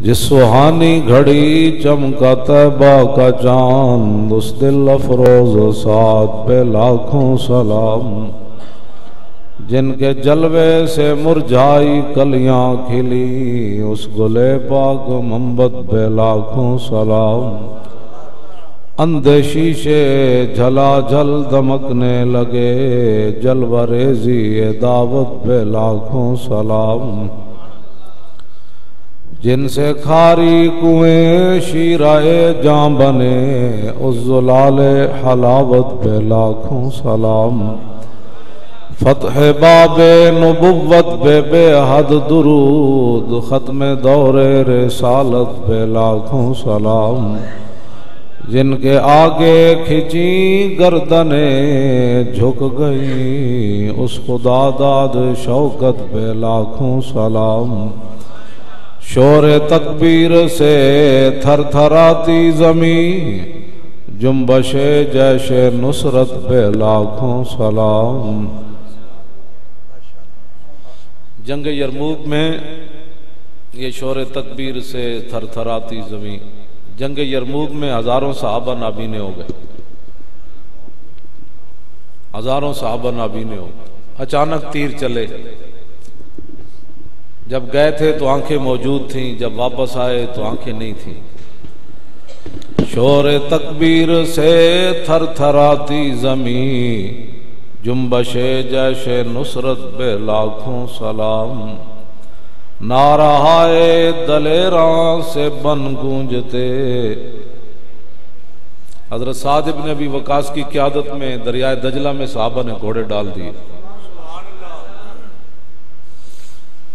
جس سہانی گھڑی چمکا طیبہ کا چاند، اس دل افروز سعد پہ لاکھوں سلام۔ جن کے جلوے سے مرجھائی کلیاں کھلی، اس گلے پاک منبت پہ لاکھوں سلام۔ اندھے شیشے جھلا جھل دمکنے لگے، جلوہ ریزی دعوت پہ لاکھوں سلام۔ جن سے کھاری کنویں شیرائے جاں بنے، اس زلال حلاوت پہ لاکھوں سلام۔ فتح باب نبوت پہ بے حد درود، ختم دور رسالت پہ لاکھوں سلام۔ جن کے آگے کھچی گردنیں جھک گئی، اس خدا داد شوکت پہ لاکھوں سلام۔ شور تکبیر سے تھر تھراتی زمین، جنبش جیش نصرت پہ لاکھوں سلام۔ جنگ یرموک میں یہ شور تکبیر سے تھر تھراتی زمین، جنگ یرموک میں ہزاروں صحابہ نابینے ہو گئے، ہزاروں صحابہ نابینے ہو گئے۔ اچانک تیر چلے، جب گئے تھے تو آنکھیں موجود تھیں، جب واپس آئے تو آنکھیں نہیں تھیں۔ شور تکبیر سے تھر تھراتی زمین، جنبش جیش نصرت پہ لاکھوں سلام۔ نعرہائے دلیراں سے بن گونجتے، حضرت سعد بن ابی وقاص کی قیادت میں دریائے دجلہ میں صحابہ نے گھوڑے ڈال دیے۔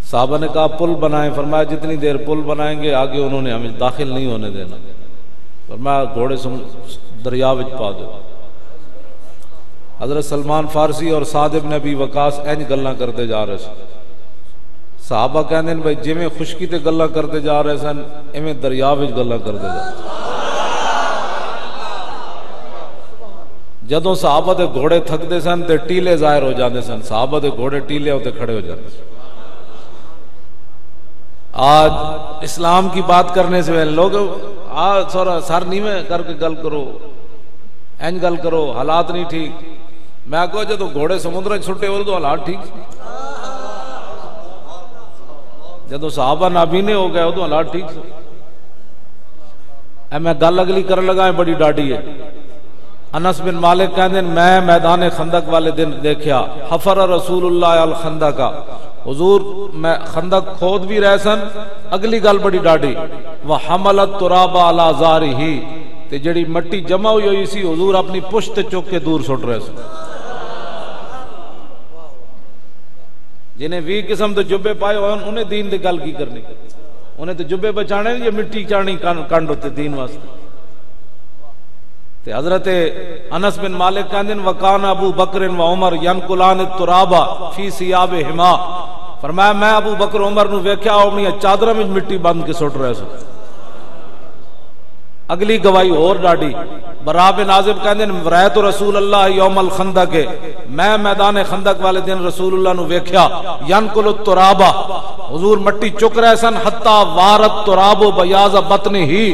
صحابہ نے کہا پل بنائیں، فرمایا جتنی دیر پل بنائیں گے آگے انہوں نے ہمیں داخل نہیں ہونے دینا، فرمایا گھوڑے دریا وچ پا دو۔ حضرت سلمان فارسی اور سعد بن ابی وقاص اینج گلاں کرتے جا رہے سن، صحابہ کہندے بھائی جویں خشکی تے گلاں کرتے جا رہے سن ایویں دریا وچ گلاں کرتے جا رہے۔ جدوں صحابہ دے گھوڑے تھکدے سن تے ٹیلے ظاہر ہو جاندے سن، صحابہ دے گھوڑے ٹیلے ہوتے کھڑے ہو جاندے سن۔ آج اسلام کی بات کرنے سے پہلے لوگ سر نیویں کر کے گل کرو، این گل کرو، حالات نہیں ٹھیک۔ میں کہو جدو گھوڑے سمندر چھٹے ہو تو حالات ٹھیک، جدو صحابہ نابینے ہو گئے ہو تو حالات ٹھیک۔ میں گل اگلی کرنے لگا ہے بڑی ڈاڈی ہے۔ انس بن مالک کہتے ہیں میں میدان خندق والے دن دیکھیا، حفر رسول اللہ الخندق کا، حضور میں خندق کھود بھی رہے سن۔ اگلی گل بڑی ڈاڈی، وحمل التراب علی ظہرہ، تے جڑی مٹی جمع ہوئی سی حضور اپنی پشت چک کے دور سٹ رہے سن۔ جنہیں 20 قسم دے جبے پائے ہوئے انہیں دین دے گل کی کرنی، انہیں تو جبے بچانے یہ مٹی چاڑنی کنڈ ہوتے دین واسطے۔ تے حضرت انس بن مالک کہندے وکان ابو بکر و عمر ینقلان التراب فی ثیابہما، فرمایا میں ابو بکر عمر نو ویکھیا اپنی چادراں وچ مٹی بند کے سٹ رہے سن۔ اگلی گواہی اور ڈاڈی، برا بن عازب کہندے رأیت رسول اللہ یوم الخندق، میں میدان خندق والے دن رسول اللہ نو ویکھیا ینقل التراب، حضور مٹی چک رہے سن، حتی وارت تراب بیاض بطن ہی،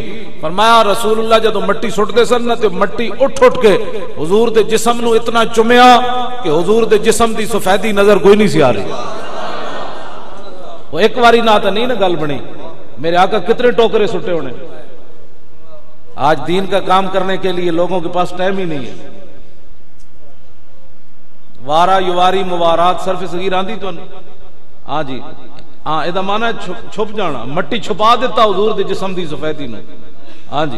فرمایا رسول اللہ جدو مٹی سٹتے سن نا تو مٹی اٹھ کے حضور دے جسم نو اتنا چمیا کہ حضور دے جسم دی سفیدی نظر کوئی نہیں سی آ رہی۔ وہ ایک واری نہ تو نہیں نا گل بنی، میرے آقا کتنے ٹوکرے سٹے ہونے۔ آج دین کا کام کرنے کے لیے لوگوں کے پاس ٹائم ہی نہیں ہے۔ وارا یواری موارات صرف صغیر آندی تو ہاں جی ہاں ادا مانا چھپ جانا، مٹی چھپا دیتا حضور دے جسم دی سفیدی نو۔ ہاں جی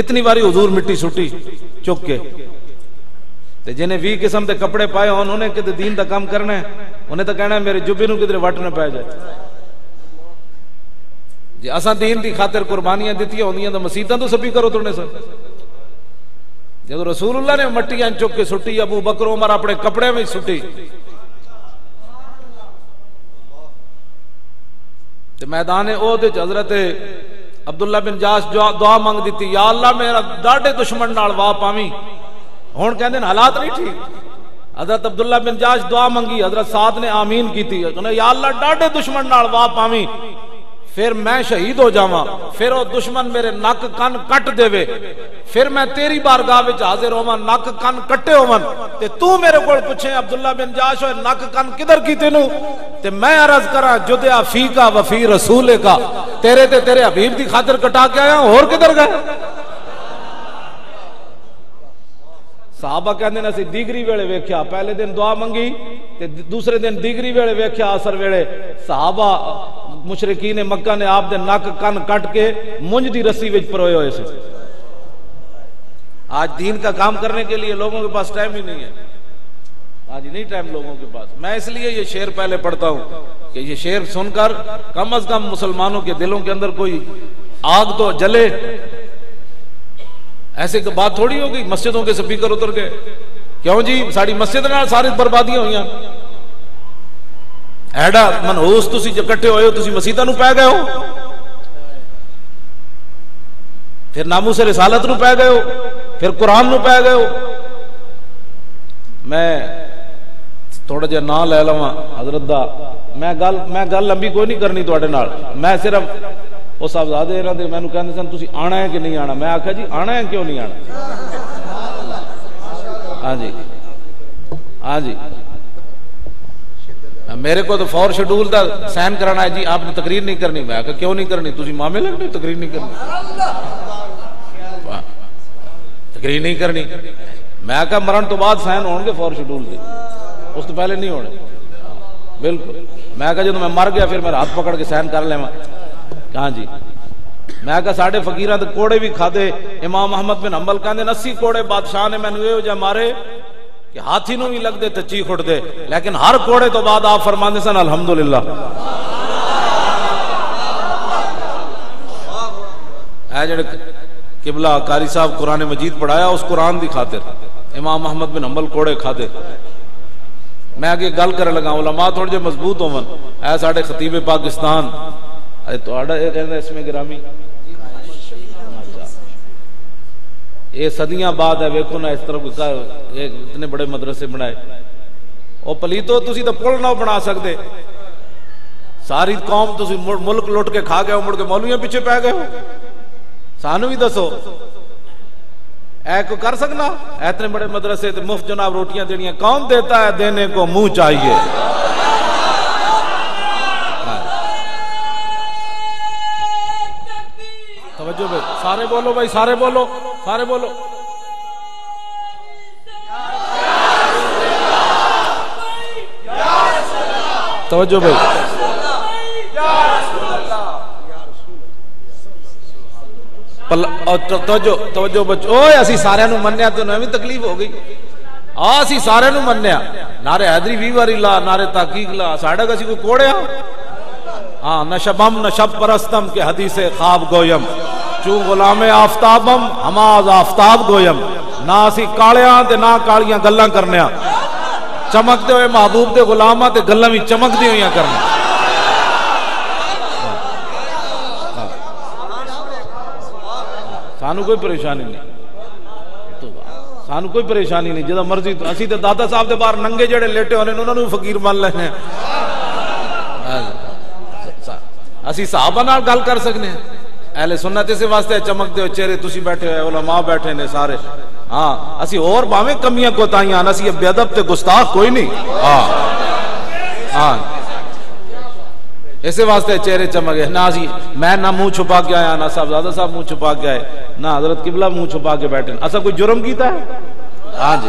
اتنی باری حضور مٹی سٹی چک کے، تے جنہیں 20 قسم دے کپڑے پائے انہوں نے کدھر دین دا کام کرنا ہے، انہیں تو کہنا ہے میرے جبے نو کدھر وٹ نہ پہ جائے۔ جی اساں دین دی خاطر قربانیاں دیتی ہوندیاں تو مسیتاں تو سبھی کرو توڑنے سن۔ جب رسول اللہ نے مٹیاں چک کے سٹی، ابو بکر عمر اپنے کپڑے میں سٹی، تے میدان احد وچ حضرت عبداللہ بن جاش دعا مانگ دیتی، یا اللہ میرا ڈاڈے دشمن نال واہ پاویں۔ ہن کہندے حالات نہیں ٹھیک، حضرت عبداللہ بن جاش دعا منگی، حضرت سعد نے آمین کیتی، یا اللہ ڈاڈے دشمن نال واہ پاویں۔ پھر میں شہید ہو جاواں، پھر وہ دشمن میرے نک کن کٹ دے، پھر میں تیری بارگاہ وچ حاضر ہوواں نک کن کٹے ہون تے تو میرے کول پوچھے عبداللہ بن جاش ہوئے نک کن کدھر کی تینوں، تے میں عرض کراں جدیا فی کا وفی رسول کا، تیرے تے تیرے حبیب دی خاطر کٹا کے آیا اور کدھر گئے؟ صحابہ کہندے نے اسی دیگری ویلے ویکھیا، پہلے دن دعا منگی تے دوسرے دن دیگری ویلے ویکھیا عصر ویلے صحابہ مشرکین مکہ نے آپ دے نک کن کٹ کے منج دی رسی وچ پروئے ہوئے سے۔ آج دین کا کام کرنے کے لیے لوگوں کے پاس ٹائم ہی نہیں ہے، آج نہیں ٹائم لوگوں کے پاس۔ میں اس لیے یہ شعر پہلے پڑھتا ہوں کہ یہ شعر سن کر کم از کم مسلمانوں کے دلوں کے اندر کوئی آگ تو جلے۔ ایسے بات تھوڑی ہوگی مسجدوں کے سپیکر اتر گئے، کیوں جی ساری مسجد نال ساری بربادیاں ہوئیاں، ایڈا منحوس تسی جو کٹھے ہوئے ہو تسی مسیداں نو پے گئے ہو، پھر ناموس رسالت نو پے گئے ہو، پھر قرآن نو پے گئے ہو۔ میں تھوڑا جہا نام لے لواں حضرت دا، میں گل لمبی کوئی نہیں کرنی تواڈے نال، میں صرف وہ صاحبزادے انہاں دے مینوں کہندے سن تسی آنا ہے کہ نہیں آنا، میں آکھیا جی آنا ہے کیوں نہیں آنا؟ ہاں جی ہاں جی، میرے کو تو فور شیڈول دا سائن کرانا ہے جی، آپ نے تقریر نہیں کرنی، میں کہا کیوں نہیں کرنی، تسی مامے لگنے تقریر نہیں کرنی، تقریر نہیں کرنی، میں کہا مرن تو بعد سائن ہون گے فور شیڈول دے، اس تو پہلے نہیں ہونے، بالکل۔ میں کہا جب میں مر گیا پھر میرا ہاتھ پکڑ کے سائن کر لے، کہاں جی، میں کہا ساڑھے فقیران تے کوڑے بھی کھادے، امام احمد بن حنبل کہندے 80 کوڑے بادشاہ نے مینوں اے جا مارے کہ ہاتھی نو بھی لگ دے تے چیخ اٹھ دے، لیکن ہر کوڑے تو بعد آپ فرماندے سن الحمدللہ۔ اے جڑے قبلہ قاری صاحب قرآن مجید پڑھایا اس قرآن دی خاطر امام احمد بن حنبل کوڑے کھادے۔ میں آگے گل کرنے لگا علماء تھوڑے جے مضبوط ہون، اے ساڑھے خطیب پاکستان تہاڈا اس میں گرامی یہ صدیاں بعد ہے، ویکھو نا اس طرح اتنے بڑے مدرسے بنائے، او پلیتو تسی تو پل نہ بنا سکتے، ساری قوم تسی ملک لٹ کے کھا گئے ہو، مڑ کے مولویاں پیچھے پہ گئے ہو، سانو بھی دسو اے کو کر سکنا؟ اتنے بڑے مدرسے تے مفت جناب روٹیاں دینیاں، کون دیتا ہے؟ دینے کو منہ چاہیے۔ توجہ بھائی سارے بولو، بھائی سارے بولو، سارے بولو۔ توجہ بھائی توجہ بچو، اوے اسی سارے نو منیا تے انہاں بھی تکلیف ہو گئی، اسی سارے نو منیا، نعرے حیدری 20 واری لا، نعرے تحقیق لا، ساڈا کسی کو کوڑیا؟ ہاں نشبم نشب پرستم کے حدیث خواب گویم، چوں غلام آفتابم ہماز آفتاب گویم، نہ اسی کالیاں تے نہ کالیاں گلاں کرنیاں، چمکتے ہوئے محبوب دے غلاماں تے گلاں بھی چمکدی ہوئیاں کرنا۔ سانو کوئی پریشانی نہیں، سانو کوئی پریشانی نہیں، جدا مرضی اسی تے دادا صاحب دے باہر ننگے جڑے لیٹے ہونے انہاں نوں فقیر مان لینے، اسی صحابہ نال گل کر سکنے ہیں۔ اہل سنت اس واسطے چمکتے ہو چہرے، تسی بیٹھے ہوئے علماء بیٹھے نے سارے، ہاں اسی اور باویں کمیاں کوتاہیاں اسی بے ادب تے گستاخ کوئی نہیں، ہاں ہاں اس واسطے چہرے چمکے نہ اسی، میں نہ منہ چھپا کے آیا، نہ صاحبزادہ صاحب منہ چھپا کے آئے، نہ حضرت قبلہ منہ چھپا کے بیٹھے، اسا کوئی جرم کیتا ہے؟ ہاں جی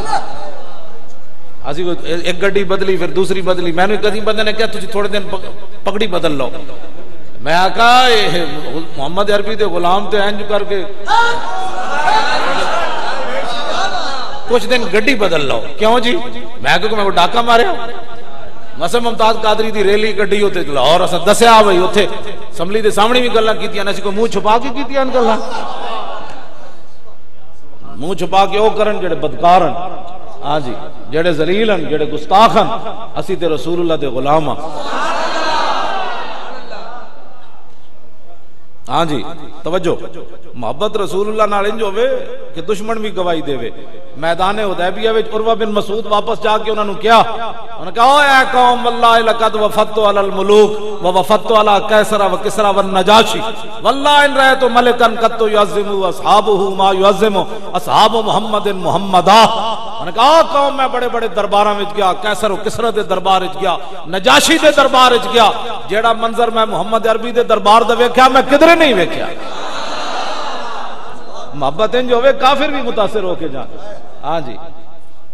اسی ایک گڈی بدلی پھر دوسری بدلی، میں نے کدی بندے نے کہا تسی تھوڑے دن پگڑی بدل لو، میں آقا محمد عربی دے غلام تے انج کر کے کچھ دن گڈی بدل لو، کیوں جی؟ میں کہوں میں ڈاکہ ماریا، مسلم ممتاز قادری دی ریلی گڈی ہوتے لاہور اسا دسیا بھائی اوتھے اسمبلی دے سامنے بھی گلاں کیتیاں، اسی کو منہ چھپا کے کیتیاں گلاں، منہ چھپا کے او کرن جڑے بدکارن، ہاں جی جڑے ذلیلن، جڑے گستاخن، اسی تے رسول اللہ دے غلام ہاں۔ ہاں جی توجہ، محبت رسول اللہ نال انج ہوے کہ دشمن بھی گواہی دے. میدان حدیبیہ وچ عروہ بن مسعود واپس جا کے انہاں نوں کیا، انہاں نے کہا او اے قوم واللہ لقد وفدت علی الملوک ووفدت علی قیصر وکسرى والنجاشی واللہ ان رأیت ملکا قد يعظم اصحابہ ما يعظم اصحاب محمد محمدا. انہاں نے کہا قوم میں بڑے بڑے درباراں وچ گیا، قیصر و کسرى دے دربار وچ گیا، نجاشی دے دربار وچ گیا، جیڑا منظر میں محمد عربی دے دربار دا ویکھیا میں کدھر نہیں ویکھیا. محبت انج ہوئے کافر بھی متاثر ہو کے جان. ہاں جی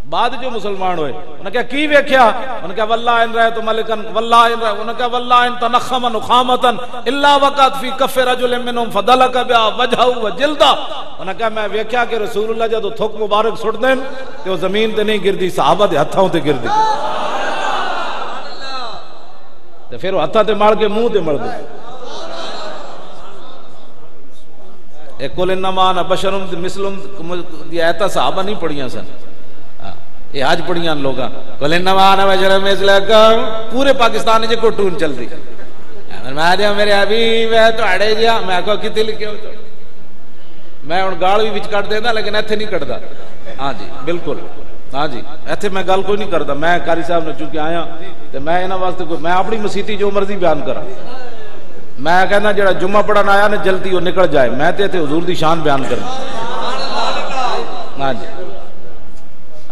بعد جو مسلمان ہوئے انہوں نے کہا کی ویکھیا، انہوں نے کہا واللہ ان رأیت ملکن واللہ ان رأیت، انہوں نے کہا واللہ ان تنخم نخامتا الا وقت فی کف رجل منہم فدلک بیا وجہہ و جلدہ. انہوں نے کہا میں ویکھیا کہ رسول اللہ جدو تھک مبارک سٹ دیں کہ وہ زمین تے نہیں گردی، صحابہ دے ہتھاں تے گردی، تے پھر وہ ہتھاں تے مار کے منہ تے مر دے. قل انما انا بشر مثلکم دی ایتاں صحابہ نہیں پڑھیاں سن، یہ آج پڑھیاں لوگاں. قل انما انا بشر مثلکم پورے پاکستان وچ کوٹون چل رہی. میں جا میرے حبیب ہے تواڈے جا، میں کہو کتے لکھے ہو، میں ہن گال بھی وچ کٹ دیندا لیکن ایتھے نہیں کٹدا. ہاں جی بالکل، ہاں جی ایتھے میں گل کوئی نہیں کردا. میں قاری صاحب نے چونکہ آیا تے میں انہاں واسطے کوئی، میں اپنی مسیتی جو مرضی بیان کراں. میں کہنا جڑا جمعہ پڑھن آیا نا جلدی وہ نکل جائے، میں تے حضور دی شان بیان کرنا. ہاں جی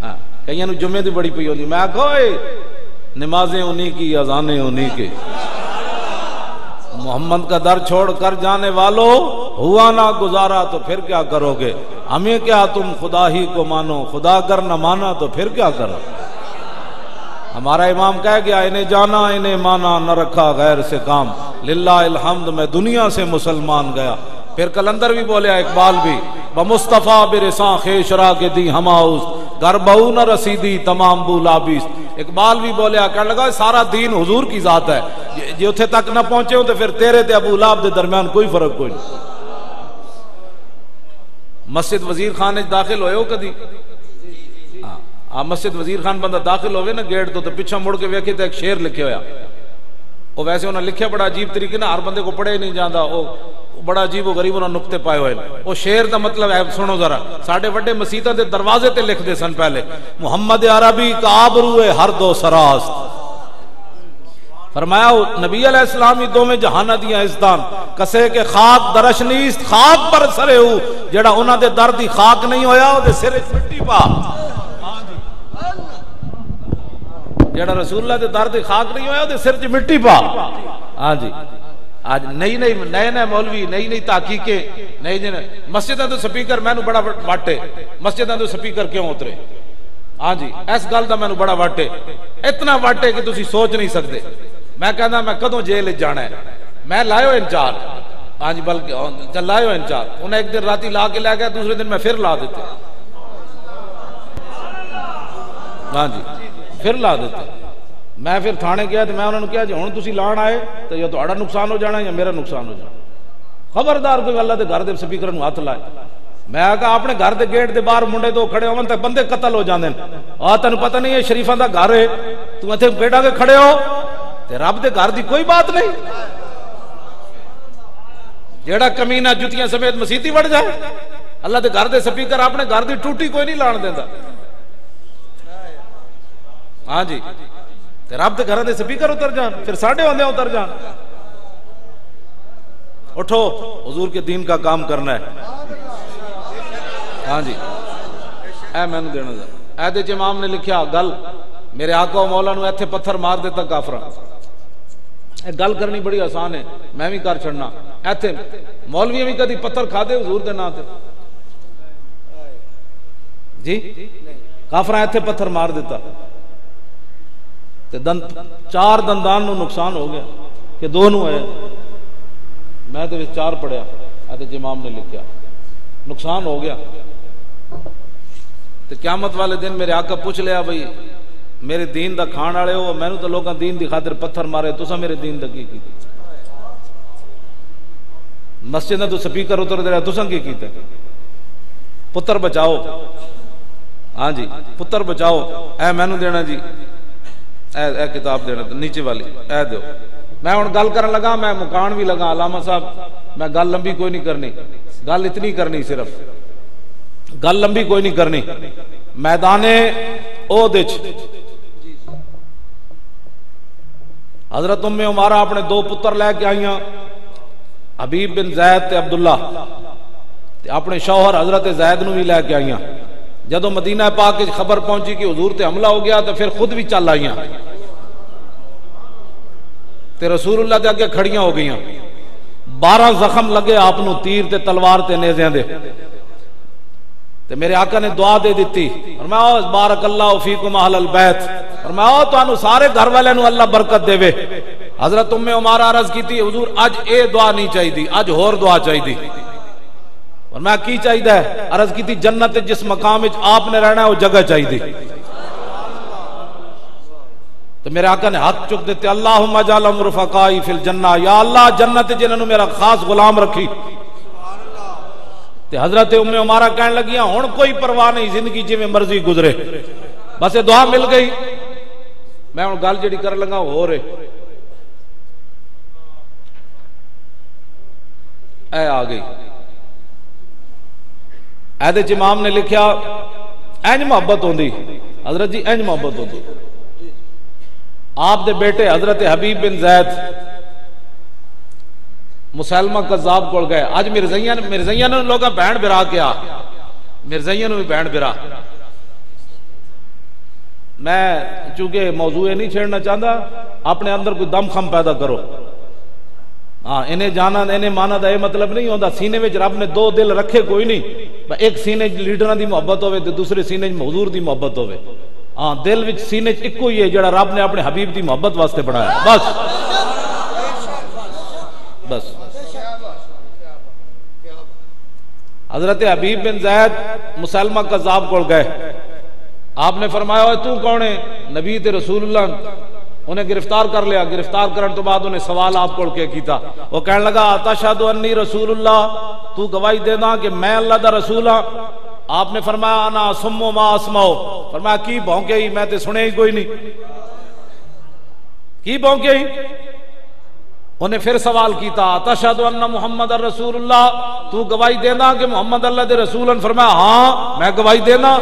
ہاں کئیاں نوں جمعے دی بڑی پئی ہوندی، میں آکھو نمازیں انہی کی اذانیں انہی کے، محمد کا در چھوڑ کر جانے والوں ہوا نہ گزارا تو پھر کیا کرو گے، ہمیں کیا تم خدا ہی کو مانو، خدا کر نہ مانا تو پھر کیا کرو. ہمارا امام کہہ گیا انہیں جانا انہیں مانا نہ رکھا غیر سے کام، للہ الحمد میں دنیا سے مسلمان گیا. پھر کلندر بھی بولیا، اقبال بھی، بمصطفیٰ برساں خیشرا کے دی ہماؤس گھر بہو نہ رسیدی تمام بولابیس. اقبال بھی بولیا، کہنے لگا سارا دین حضور کی ذات ہے، جی اتھے تک نہ پہنچے ہوں تو پھر تیرے تے ابو لہب دے درمیان کوئی فرق کوئی نہیں. مسجد وزیر خان داخل ہوئے ہو کدی؟ ہاں مسجد وزیر خان بندہ داخل ہوئے نا گیٹ تو پیچھا مڑ کے ویکھے تو ایک شیر لکھے ہویا. وہ ویسے انہوں نے لکھیا بڑا عجیب طریقے نا، ہر بندے کو پڑھے نہیں جاندا، وہ بڑا عجیب و غریب انہوں نے نقطے پائے ہوئے. وہ شیر دا مطلب ہے سنو ذرا، ساڈے وڈے مسیتاں دے دروازے تے لکھ دے سن پہلے، محمد عربی کا آبرو ہر دو سراست. فرمایا نبی علیہ السلامی دو میں جہانہ دیا ازدان کسے کے خاک درش نیست خاک پر سرے ہو، جڑا انہاں دے در دی خاک نہیں ہویا او دے سر وچ مٹی پا. جڑا رسول اللہ دے در دی خاک نہیں ہویا او دے سر وچ مٹی پا. ہاں جی آج نئے مولوی نئی تحقیقیں نئی مسجداں تو سپیکر مینوں بڑا واٹے، مسجداں تو سپیکر کیوں اترے؟ ہاں جی اس گل دا مینوں بڑا واٹے، اتنا واٹے کہ تسی سوچ نہیں سکتے. میں کہنا میں کدوں جیل جانا ہے، میں لائیو انچارج. ہاں جی بلکہ لائیو انچارج انہیں ایک دن راتی لا کے لے گیا، دوسرے دن میں پھر لا دیتے. ہاں جی پھر لا دیتے. میں پھر تھانے گیا تو میں انہوں نے کہا جی ہوں تسی لان آئے تو یا تہاڈا نقصان ہو جانا یا میرا نقصان ہو جانا، خبردار کوئی اللہ دے گھر دے سپیکر نوں ہاتھ لائے. میں کہا اپنے گھر دے گیٹ دے باہر منڈے دو کھڑے ہون تے بندے قتل ہو جاندے ہیں. تینوں پتہ نہیں ہے شریفاں دا گھر ہے، تو ایتھے بیٹا کے کھڑے ہو تے رب دے گھر دی کوئی بات نہیں. جیڑا کمینہ جتیاں سمیت مسیتی وڑ جائے، اللہ دے گھر دے سپیکر اپنے گھر دی ٹوٹی کوئی نہیں لان دیندا. ہاں جی تے رب دے گھر دے سپیکر اتر جان، پھر ساڈے ہوندے اتر جان. اٹھو حضور کے دین کا کام کرنا ہے. ہاں جی اے میں نے دینا ذرا اے دے امام نے لکھیا گل، میرے آقا و مولا نو ایتھے پتھر مار دیتا کافراں. اے گل کرنی بڑی آسان ہے، میں بھی کر چھڑنا. ایتھے مولوی بھی کدی پتھر کھا دے حضور دے نام تے؟ جی کافراں ایتھے پتھر مار دیتا تے چار دندان نو نقصان ہو گیا کہ دو نو ہے. میں تے چار پڑھیا، اے امام نے لکھیا نقصان ہو گیا. تے قیامت والے دن میرے آقا پوچھ لیا بھئی میرے دین دا کھان والے ہو، میں تو لوگاں دین دی خاطر پتھر مارے، تساں میرے دین دا کی کیتا؟ مسجد تو سپیکر اتر دے رہا، تساں کی کیتا؟ پتر بچاؤ. ہاں جی پتر بچاؤ. اے مینوں دینا جی، اے کتاب دینا نیچے والی اے دیو. میں ہن گل کرن لگا، میں مکان بھی لگا علامہ صاحب میں گل لمبی کوئی نہیں کرنی، گل اتنی کرنی، صرف گل لمبی کوئی نہیں کرنی۔ میدان احد حضرت ام عمارہ اپنے دو پتر لے کے آئیاں، حبیب بن زید تے عبداللہ، اپنے شوہر حضرت زید نو بھی لے کے آئیاں۔ جدو مدینہ پاک کی خبر پہنچی کہ حضور تے حملہ ہو گیا تو پھر خود بھی چل آئیاں تے رسول اللہ دے اگے کھڑیاں ہو گئیاں۔ 12 زخم لگے آپ نو تیر تے تلوار تے نیزیاں دے، تے میرے آقا نے دعا دے دیتی، فرمایا بارک اللہ فیکم اہل البیت، فرمایا تانوں سارے گھر والے نو اللہ برکت دے وے۔ حضرت ام عمارہ عرض کیتی حضور اج اے دعا نہیں چاہیے، اج ہور دعا چاہیے۔ فرمایا کی چاہیے؟ عرض کیتی جنت جس مقام وچ آپ نے رہنا ہے وہ جگہ چاہیے۔ تو میرے آقا نے ہاتھ چک دیتے، اللہم اجعلہم رفقائی فی الجنہ، یا اللہ جنت جنہوں نے میرا خاص غلام رکھی۔ تے حضرت ام عمارہ کہنے لگیاں ہن کوئی پرواہ نہیں، زندگی جی میں مرضی گزرے، بس یہ دعا مل گئی۔ میں ہن گل جڑی کر لگا ہو رہے اے آ گئی۔ ایدے امام نے لکھیا اینج محبت ہوندی حضرت جی، اینج محبت ہوندی۔ آپ دے بیٹے حضرت حبیب بن زید مسلمہ قذاب کول گئے، اج مرزائیاں نے لوگاں بہن برا کیا، مرزائیاں نے بھی بہن برا۔ میں چونکہ موضوع نہیں چھیڑنا چاہتا، اپنے اندر کوئی دم خم پیدا کرو۔ ہاں انہیں جانا انہیں مانا دا یہ مطلب نہیں ہوتا، سینے میں رب نے دو دل رکھے کوئی نہیں، ایک سینے لیڈراں دی محبت ہوئے تو دوسرے سینے حضور دی محبت ہوئے۔ ہاں دل وچ سینے ایک ہی ہے جڑا رب نے اپنے حبیب دی محبت واسطے بنایا، بس بس۔ حضرت حبیب بن زید مسلمہ قذاب کول گئے، آپ نے فرمایا تو کون ہے؟ نبی تے رسول اللہ۔ انہیں گرفتار کر لیا، گرفتار کرنے تو بعد انہیں سوال آپ کو کیتا، وہ کہنے لگا تشہد انی رسول اللہ، تو گواہی دینا کہ میں اللہ دا رسول ہاں؟ آپ نے فرمایا انا اسمع ما اسمع، فرمایا کی بھونکے ہی، میں تے سنے ہی کوئی نہیں، کی بھونکے ہی؟ انہیں پھر سوال کیتا تشہد ان محمد رسول اللہ، تو گواہی دینا کہ محمد اللہ دے رسول ہیں؟ فرمایا ہاں میں گواہی دینا۔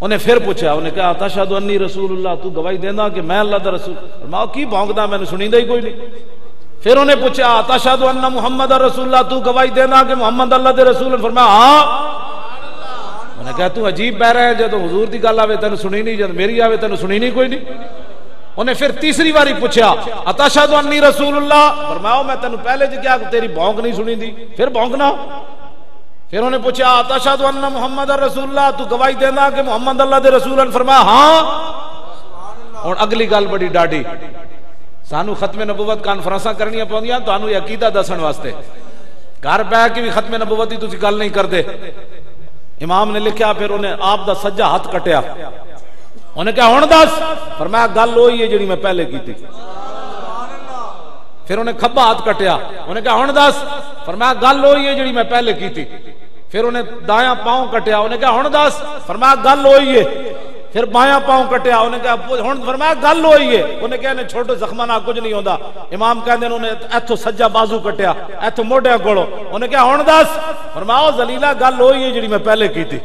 انہیں پھر پوچھا، انہیں کہا تشہد انی رسول اللہ، تو گواہی دینا کہ میں اللہ دا رسول؟ فرمایا کی بھونکدا، میں نے سنی ہی کوئی نہیں۔ پھر انہیں پوچھا تشہد ان محمد رسول اللہ، تو گواہی دینا کہ محمد اللہ دے رسول ہیں؟ فرمایا ہاں۔ انہیں کہا تو عجیب بہ رہا ہے، جب حضور دی گل آوے تینوں سنی نہیں، جب میری آوے تینوں سنی نہیں کوئی نہیں۔ انہیں پھر تیسری باری پوچھا اتشہد انی رسول اللہ، فرمایا میں تینوں پہلے جی کیا تیری بھونک نہیں سنی دی، پھر بھونکنا۔ پھر انہیں پوچھا اتشہد ان محمد رسول اللہ، تو گواہی دینا کہ محمد اللہ دے رسول ہیں؟ فرمایا ہاں۔ اور اگلی گل بڑی ڈاڈی، سانو ختم نبوت کانفرنساں کرنیاں پوندیاں تانوں یہ عقیدہ دسن واسطے، گھر بیٹھ کے بھی ختم نبوت دی تسی گل نہیں کردے۔ امام نے لکھیا پھر انہیں آپ دا سجا ہاتھ کٹیا، انہیں کہا ہن دس، فرمایا گل وہی ہے جڑی میں پہلے کی تھی۔ پھر انہیں کھبا ہاتھ کٹیا، انہیں کہا ہن دس، فرمایا گل وہی ہے جڑی میں پہلے کی تھی۔ پھر انہیں دایاں پاؤں کٹیا، انہیں کہا ہن دس، فرمایا گل وہی ہے۔ پھر بایاں پاؤں کٹیا، انہیں کہا ہن، فرمایا گل ہوئی ہے۔ انہیں کہا انہیں چھوٹے زخمہ نہ کچھ نہیں ہوندا۔ امام کہندے انہیں ایتھوں سجا بازو کٹیا، ایتھوں موڈیاں کولوں، انہیں کہا ہن دس، فرمایا ذلیلا گل ہوئی ہے جڑی میں پہلے کی تھی۔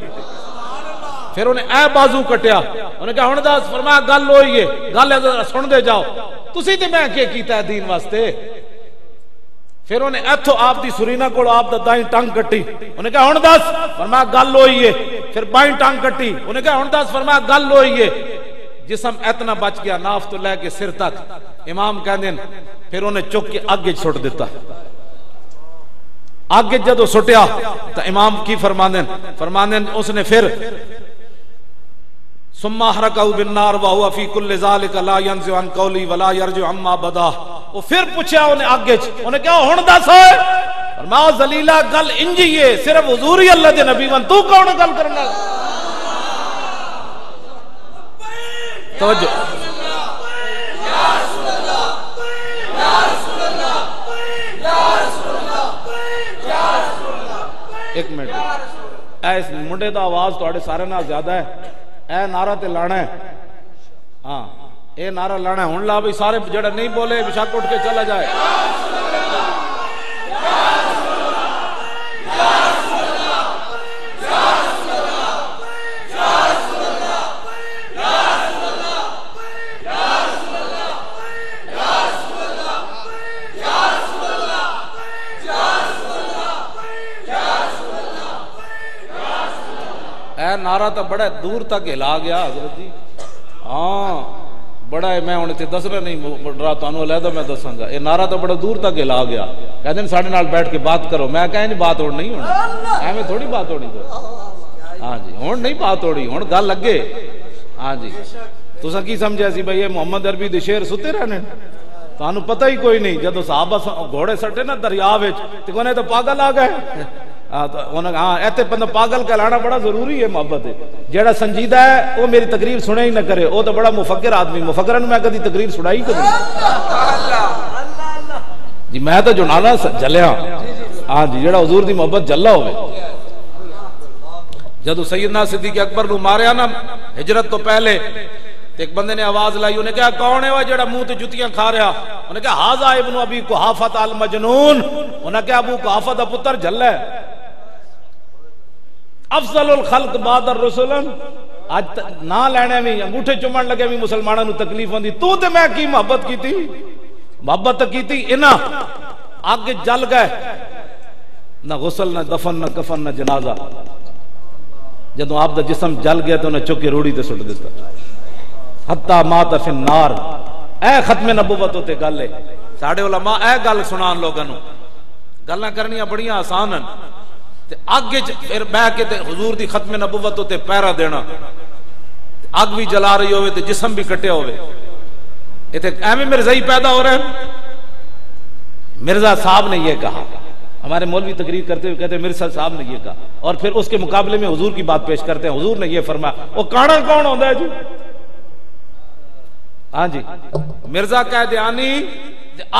پھر انہیں اے بازو کٹیا، انہیں کہا ہن دس، فرمایا گل ہوئی ہے، گل سن دے جاؤ، تسی تے میں کیا کیتا ہے دین واسطے؟ پھر انہیں ایتھوں آپ دی سرینا کولوں آپ دا دائیں ٹنگ کٹی، انہیں کہا ہن دس، فرمایا گل ہوئی ہے۔ پھر بائیں ٹانگ کٹی، انہیں کہا ہن دس، فرمایا گل ہوئی ہے۔ جسم اتنا بچ گیا ناف تو لے کے سر تک۔ امام کہندے پھر انہیں چک کے آگے چھوڑ دیتا، آگے جدو سٹیا تو امام کی فرماندن اس نے پھر ثم احرقه بالنار وهو في كل ذلك لا ينزع عن قولي ولا يرجع عما بدا۔ وہ پھر پوچھا انہیں آگے، انہیں کہا ہن دس ہوئے، فرمایا ذلیلا گل انجی ہے، صرف حضور ہی اللہ دے نبی ون، تو کون گل کرنا؟ توجہ، ایک منٹ، اے اس منڈے دا آواز تھوڑے سارے نال زیادہ ہے، اے نعرہ تے لانا ہے، ہاں اے نعرہ لانا ہون لا بھئی سارے جڑا نہیں بولے بشاک اٹھ کے چلا جائے. اے نعرہ تو بڑا دور تک ہلا گیا حضرت جی. ہاں بڑا ہے, میں ہوں اتنے دسنا نہیں رہا, تمہیں علیحدہ میں دساں گا. یہ نعرہ تو بڑا دور تک ہلا گیا. کہتے ہیں ساڑھے نال بیٹھ کے بات کرو. میں کہیں نہیں بات ہوڑ نہیں ہونا, ایویں تھوڑی بات ہونی. تو ہاں جی ہوں نہیں بات ہوڑی, ہوں گل لگے. ہاں جی تساں کی سمجھا سی بھئی یہ محمد عربی دے شعر ستے رہنے, تانوں پتہ ہی کوئی نہیں. جدو صحابہ گھوڑے سٹے نا دریا وچ تے کونے تو پاگل آ گئے. ہاں ایتھے بندہ پاگل کہلانا بڑا ضروری ہے. محبت ہے جیڑا سنجیدہ ہے وہ میری تقریر سنے ہی نہ کرے, وہ تو بڑا مفکر آدمی. مفکرن میں کدی تقریر سنائی کدی جی, میں تو جنانا جلیا. ہاں جی جیڑا حضور دی محبت جلا ہوئے. جدو سیدنا صدیق اکبر نو ماریا نا ہجرت تو پہلے, ایک بندے نے آواز لائی, انہیں کہا کون ہے وہ جڑا منہ تے جتیاں کھا رہا؟ انہیں کہا ہاذا ابن ابی قحافہ المجنون. انہیں کہا ابو قحافہ دا پتر جلا ہے. افضل الخلق بعد الرسل. آج نہ لینے میں انگوٹھے چومن لگے بھی مسلمانوں نو تکلیف ہوندی. تو تے میں کی محبت کی تھی, محبت کی تھی انہاں آگے جل گئے. نہ غسل نہ دفن نہ کفن نہ جنازہ. جدوں آپ دا جسم جل گیا تو انہیں چک کے روڑی تے سٹ دیتا. حتی مات فی النار. اے ختم نبوت ہوتے گل ہے. ساڑھے علماء اے گل سنان لوگاں نو, گلاں کرنیاں بڑیاں آسان ہیں. آگے پھر بہ کے حضور دی ختم نبوت ہوتے پیرا دینا, آگ بھی جلا رہی ہوئے تے جسم بھی کٹے ہوئے. ایتھے ایویں مرزائی پیدا ہو رہے ہیں. مرزا صاحب نے یہ کہا, ہمارے مولوی تقریر کرتے ہوئے کہتے ہیں مرزا صاحب نے یہ کہا, اور پھر اس کے مقابلے میں حضور کی بات پیش کرتے ہیں. حضور نے یہ فرمایا. وہ کانا کون ہوتا ہے جی؟ ہاں جی مرزا قائدیانی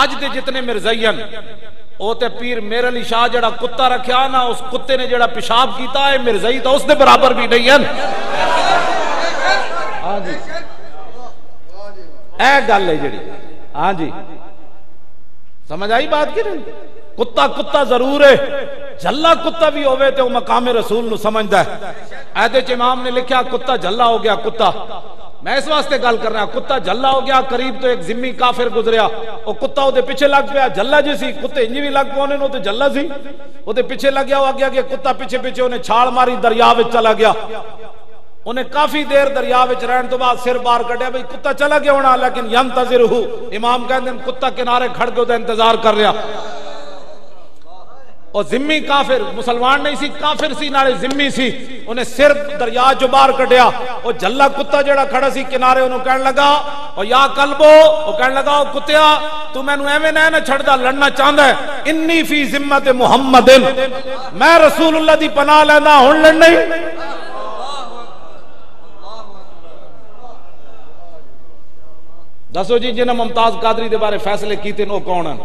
اج دے جتنے مرزائین او تے پیر میر علی شاہ جڑا کتا رکھیا نا, اس کتے نے جڑا پیشاب کیتا ہے مرزائی تو اس دے برابر بھی نہیں ہے. ہاں جی اے گل ہے جڑی. ہاں جی سمجھ آئی بات کی نہیں؟ کتا کتا ضرور ہے, جھلا کتا بھی ہوئے تے وہ مقام رسول نو سمجھدا ہے. ایدے چ امام نے لکھیا کتا جھلا ہو گیا. کتا میں اس واسطے گل کر رہا, کتا جھلا ہو گیا. قریب تو ایک ذمی کافر گزریا, وہ کتا وہ پیچھے لگ پیا. جھلا جی سی, کتے انجی بھی لگ پونے نو تے جھلا سی, وہ پیچھے لگ گیا. وہ آگے آگے کتا پیچھے پیچھے انہیں چھال ماری, دریا وچ چلا گیا. انہیں کافی دیر دریا وچ رہن تو بعد سر باہر کڈیا. بھئی کتا چلا گیا ہونا, لیکن ینتظرہ. امام کہندے کتا کنارے کھڑ کے انتظار کر رہا. اور ذمی کافر مسلمان نہیں سی, کافر سی نالے ذمی سی. انہیں سر دریا جو باہر کٹیا. اور جھلا کتا جڑا کھڑا سی کنارے انہوں کہنے لگا اور یا قلبو, وہ کہنے لگا او کتیا تو میں نو ایویں نہ چھڑدا, لڑنا چاہندا ہے. انی فی ذمت محمد, میں رسول اللہ دی پناہ لینا, ہن لڑنا ہی. دسو جی جنہاں ممتاز قادری دے بارے فیصلے کیتے نو کون ہیں؟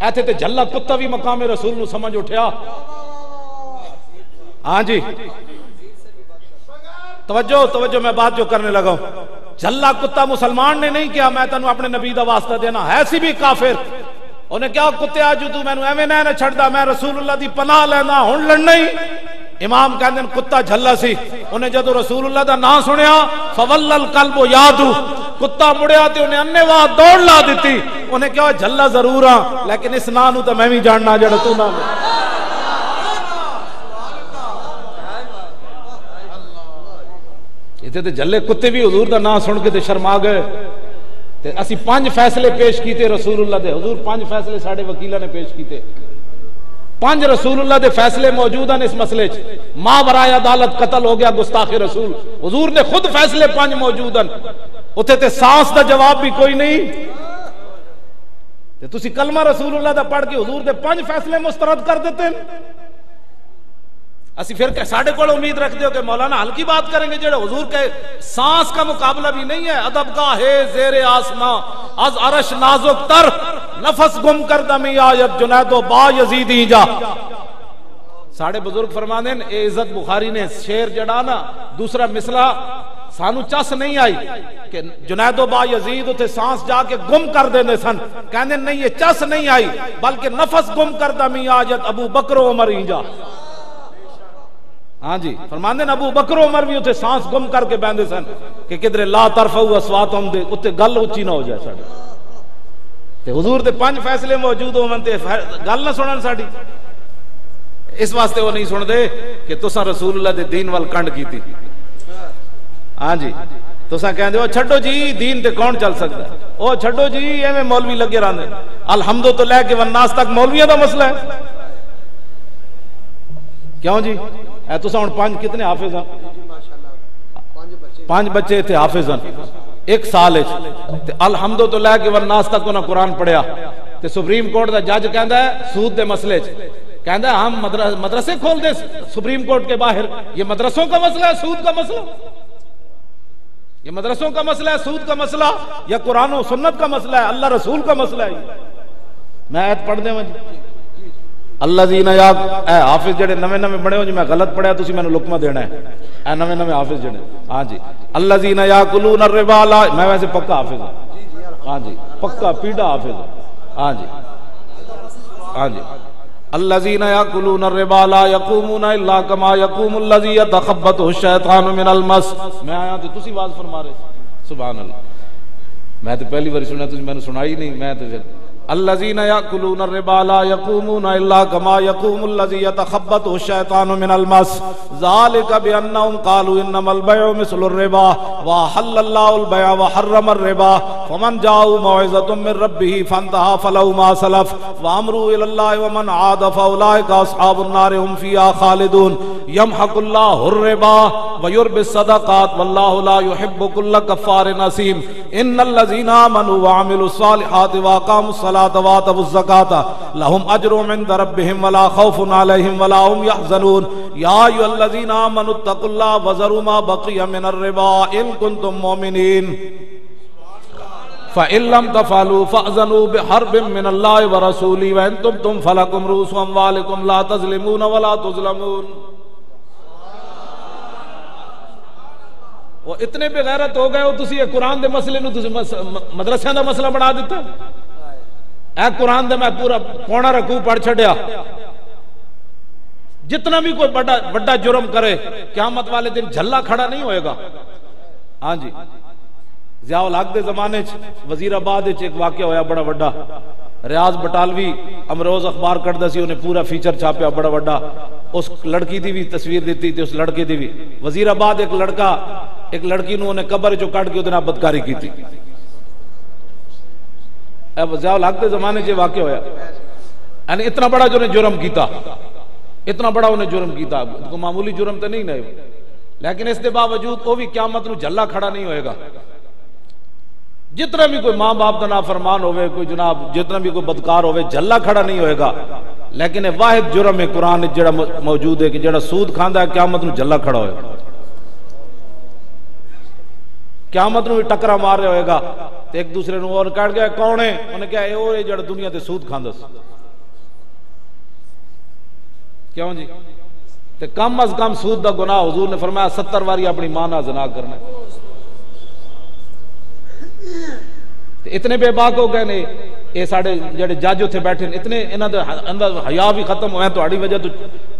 ایتھے تے جھلا کتا بھی مقام رسول نو سمجھ اٹھیا. ہاں جی توجہ میں بات جو کرنے لگا ہوں. جھلا کتا مسلمان نے نہیں کیا میں تنو اپنے نبی دا واسطہ دینا, ہے سی بھی کافر. انہیں کیا کتے آجو تو میں نو ایویں نہ چھڑدا, میں رسول اللہ دی پناہ لینا, ہن لڑنا ہی. امام کہندے کتا جھلا سی. انہیں جدو رسول اللہ دا نام سنیا فول القلب یادو, کتا مڑیا تے انہیں انے واہ دوڑ لا دیتی. انہیں کہا جھلا ضرور ہاں, لیکن اس نام تو میں بھی جاننا جڑا تو نام ہے. تے جھلے کتے بھی حضور دا نام سن کے تے شرما گئے. تے اسی 5 فیصلے پیش کیتے رسول اللہ دے. حضور 5 فیصلے ساڑھے وکیلہ نے پیش کیتے. 5 رسول اللہ دے فیصلے موجود ہیں اس مسئلے چ. ماں برائے عدالت قتل ہو گیا گستاخ رسول, حضور نے خود فیصلے 5 موجود ہیں. اتھے تے سانس دا جواب بھی کوئی نہیں. تے تسی کلمہ رسول اللہ دا پڑھ کے حضور دے 5 فیصلے مسترد کر دیتے ہیں. اسی پھر ساڑھے کو امید رکھتے ہو کہ مولانا حل کی بات کریں گے جڑے حضور کے سانس کا مقابلہ بھی نہیں ہے. ادب کا ہے زیر آسماں از عرش نازک تر, نفس گم کر دمی آیت جنید و با یزیدی جا. ساڑھے بزرگ فرمانے اے عزت بخاری نے شعر جڑا نا دوسرا مثلا سانو چس نہیں آئی کہ جنید و با یزید اتھے سانس جا کے گم کر دینے سن، کہنے نہیں یہ چس نہیں آئی بلکہ نفس گم کردہ می آجت ابو بکر و عمر ہی جا. ہاں جی فرماندے ابو بکر و عمر بھی اتھے سانس گم کر کے بیندے سن کہ کدھر لا ترفعوا اصواتکم دے اتھے گل اچھی نہ ہو جائے ساڈی. تے حضور دے 5 فیصلے موجود ہون تے گل نہ سنن ساڈی. اس واسطے وہ نہیں سن دے کہ تساں رسول اللہ دے دین وال کنڈ کیتی. ہاں جی تساں کہندے ہو چھڈو جی دین تے کون چل سکدا ہے، او چھڈو جی ایویں مولوی لگے رہندے. الحمد تو لے کے والناس تک مولویاں دا مسئلہ ہے. کیوں جی اے تساں ہن 5 کتنے حافظ ہیں؟ 5 بچے تھے حافظ ہیں 1 سال وچ تے الحمد تو لے کے والناس تک انہاں قرآن پڑھیا. تے سپریم کورٹ دا جج کہندا ہے سود دے مسئلے وچ کہندا ہے ہم مدرسے کھول دے سپریم کورٹ کے باہر. یہ مدرسوں کا مسئلہ ہے سود کا مسئلہ؟ یہ مدرسوں کا مسئلہ ہے سود کا مسئلہ یا قرآن و سنت کا مسئلہ ہے، اللہ رسول کا مسئلہ ہے؟ میں آیت پڑھ دیں جی الذین یا اے حافظ جڑے نویں نویں بڑے ہو جی میں غلط پڑھیا تسی مینوں لقمہ دینا ہے. اے نویں نویں حافظ جڑے ہاں جی الذین یاکلون الربا لا میں ویسے پکا حافظ ہوں. ہاں جی پکا پیڑا حافظ ہوں. ہاں جی ہاں جی الذین یاکلون الربا لا یقومون الا کما یقوم الذی یتخبطہ الشیطان من المس. میں آیا تو تسی واز فرما رہے سبحان اللہ. میں تو پہلی بار سنیا تسی میں نے سنائی نہیں. میں تو الذین یاکلون الربا لا یقومون الا کما یقوم الذی یتخبطہ الشیطان من المس ذلک بانہم قالوا انما البیع مثل الربا واحل اللہ البیع وحرم الربا فمن جاءه موعظة من ربه فانتهى فله ما سلف وامروا الى الله ومن عاد فاولئک اصحاب النار هم فیہا خالدون. یمحق اللہ الربا ویربی الصدقات واللہ لا يحب كل کفار اثیم. ان الذین آمنوا وعملوا الصالحات واقاموا الصلاة وآتوا الزکاة لهم اجر عند ربهم ولا خوف علیہم ولا هم يحزنون. یا ایھا الذین آمنوا اتقوا اللہ وذروا ما بقی من الربا ان کنتم مؤمنین فَإِن لَّمْ تَفْعَلُوا فَأْذَنُوا بِحَرْبٍ مِّنَ اللَّهِ وَرَسُولِهِ وَإِن تُبْتُمْ فَلَكُمْ رُءُوسُ أَمْوَالِكُمْ لَا تَظْلِمُونَ وَلَا تُظْلَمُونَ. وہ اتنے بے غیرت ہو گئے ہو تسی یہ قرآن دے مسئلے نو تسی مدرسیاں دا مسئلہ بنا دیتا. اے قرآن دے میں پورا پونا رکوع پڑھ چھڈیا. جتنا بھی کوئی بڑا جرم کرے قیامت والے دن جھلا کھڑا نہیں ہوئے گا. ہاں جی ضیاء الحق دے زمانے وزیر آباد ایک واقعہ ہویا بڑا بڑا. ریاض بٹالوی امروز اخبار کردہ سی انہیں پورا فیچر چھاپیا بڑا بڑا. اس لڑکی دی بھی تصویر دیتی تھی اس لڑکے دی بھی. وزیر آباد ایک لڑکا ایک لڑکی نو انہیں قبر جو کٹ کے ادھر بدکاری کی تھی. ضیاء الحق دے زمانے سے واقع ہویا. یعنی اتنا بڑا جو نے جرم کیتا اتنا بڑا انہیں جرم کیتا کو معمولی جرم تو نہیں نئے. لیکن اس دے باوجود وہ بھی قیامت نو جھلا کھڑا نہیں ہوئے گا. جتنا بھی کوئی ماں باپ دا نافرمان ہوئے کوئی جناب جتنا بھی کوئی بدکار ہوئے جھلا کھڑا نہیں ہوئے گا. لیکن واحد جرم ہے قرآن جڑا موجود ہے کہ جڑا سود کھاندا ہے قیامت نو جھلا کھڑا ہوئے گا. قیامت نو بھی ٹکرا مار رہے ہوئے گا. ایک دوسرے نو اور کہہ گیا کون ہے انہیں کہا اے وہ جڑا دنیا تے سود کھاندا سی. کیوں جی تے کم از کم سود دا گناہ حضور نے فرمایا 70 واری اپنی ماں نال زنا کرنا. اتنے بے باک ہو گئے نے یہ ساڑے جڑے جج اتنے بیٹھے اتنے انہاں دے اندر حیا بھی ختم ہوئے. تہاڈی وجہ تو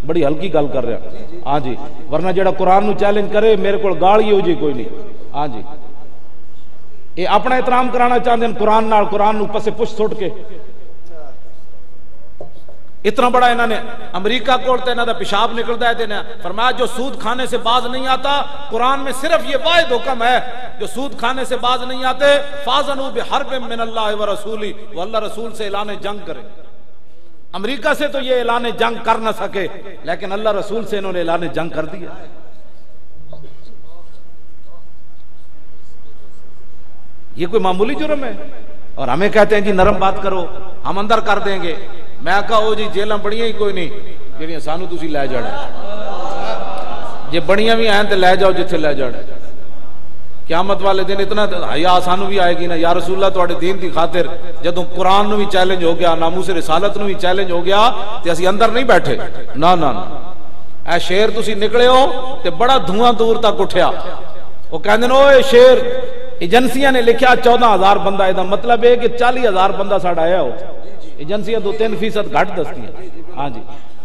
بڑی ہلکی گل کر رہا. ہاں جی ورنہ جڑا قرآن نو چیلنج کرے میرے کول گال ہی ہو جی کوئی نہیں. ہاں جی یہ اپنا احترام کرانا چاہتے ہیں قرآن نال قرآن نو پسے پش سٹ کے. اتنا بڑا انہوں نے امریکہ کولتے انہوں نے پیشاب نکلتا ہے. فرمایا جو سود کھانے سے باز نہیں آتا قرآن میں صرف یہ واحد حکم ہے جو سود کھانے سے باز نہیں آتے فَاذَنُوا بِحَرْبٍ مِّنَ اللَّهِ وَرَسُولِهِ وہ اللہ رسول سے اعلان جنگ کرے. امریکہ سے تو یہ اعلان جنگ کر نہ سکے لیکن اللہ رسول سے انہوں نے اعلان جنگ کر دیا. یہ کوئی معمولی جرم ہے اور ہمیں کہتے ہیں جی نرم بات کرو ہم اندر کر دیں گے. میں کہا جی جیلاں بڑیاں ہی کوئی نہیں جڑیاں سانو تسی لے جانا. جے بڑیاں بھی ہیں تے لے جاؤ جتھے لے جانا. قیامت والے دن اتنا حیا سانو بھی آئے گی نا. یا رسول اللہ تواڈے دین دی خاطر جدوں قرآن نو بھی چیلنج ہو گیا ناموس رسالت نو بھی چیلنج ہو گیا تے اسی اندر نہیں بیٹھے. نہ نہ اے شیر تسی نکلے ہو تے بڑا دھواں دور تک اٹھیا. وہ کہندے نے اوے شیر ایجنسیاں نے لکھیا 14,000 بندہ، دا مطلب ہے کہ 40,000 بندہ ساڈا آیا ہو، ایجنسیاں 2-3% گھٹ دستیاں۔ ہاں جی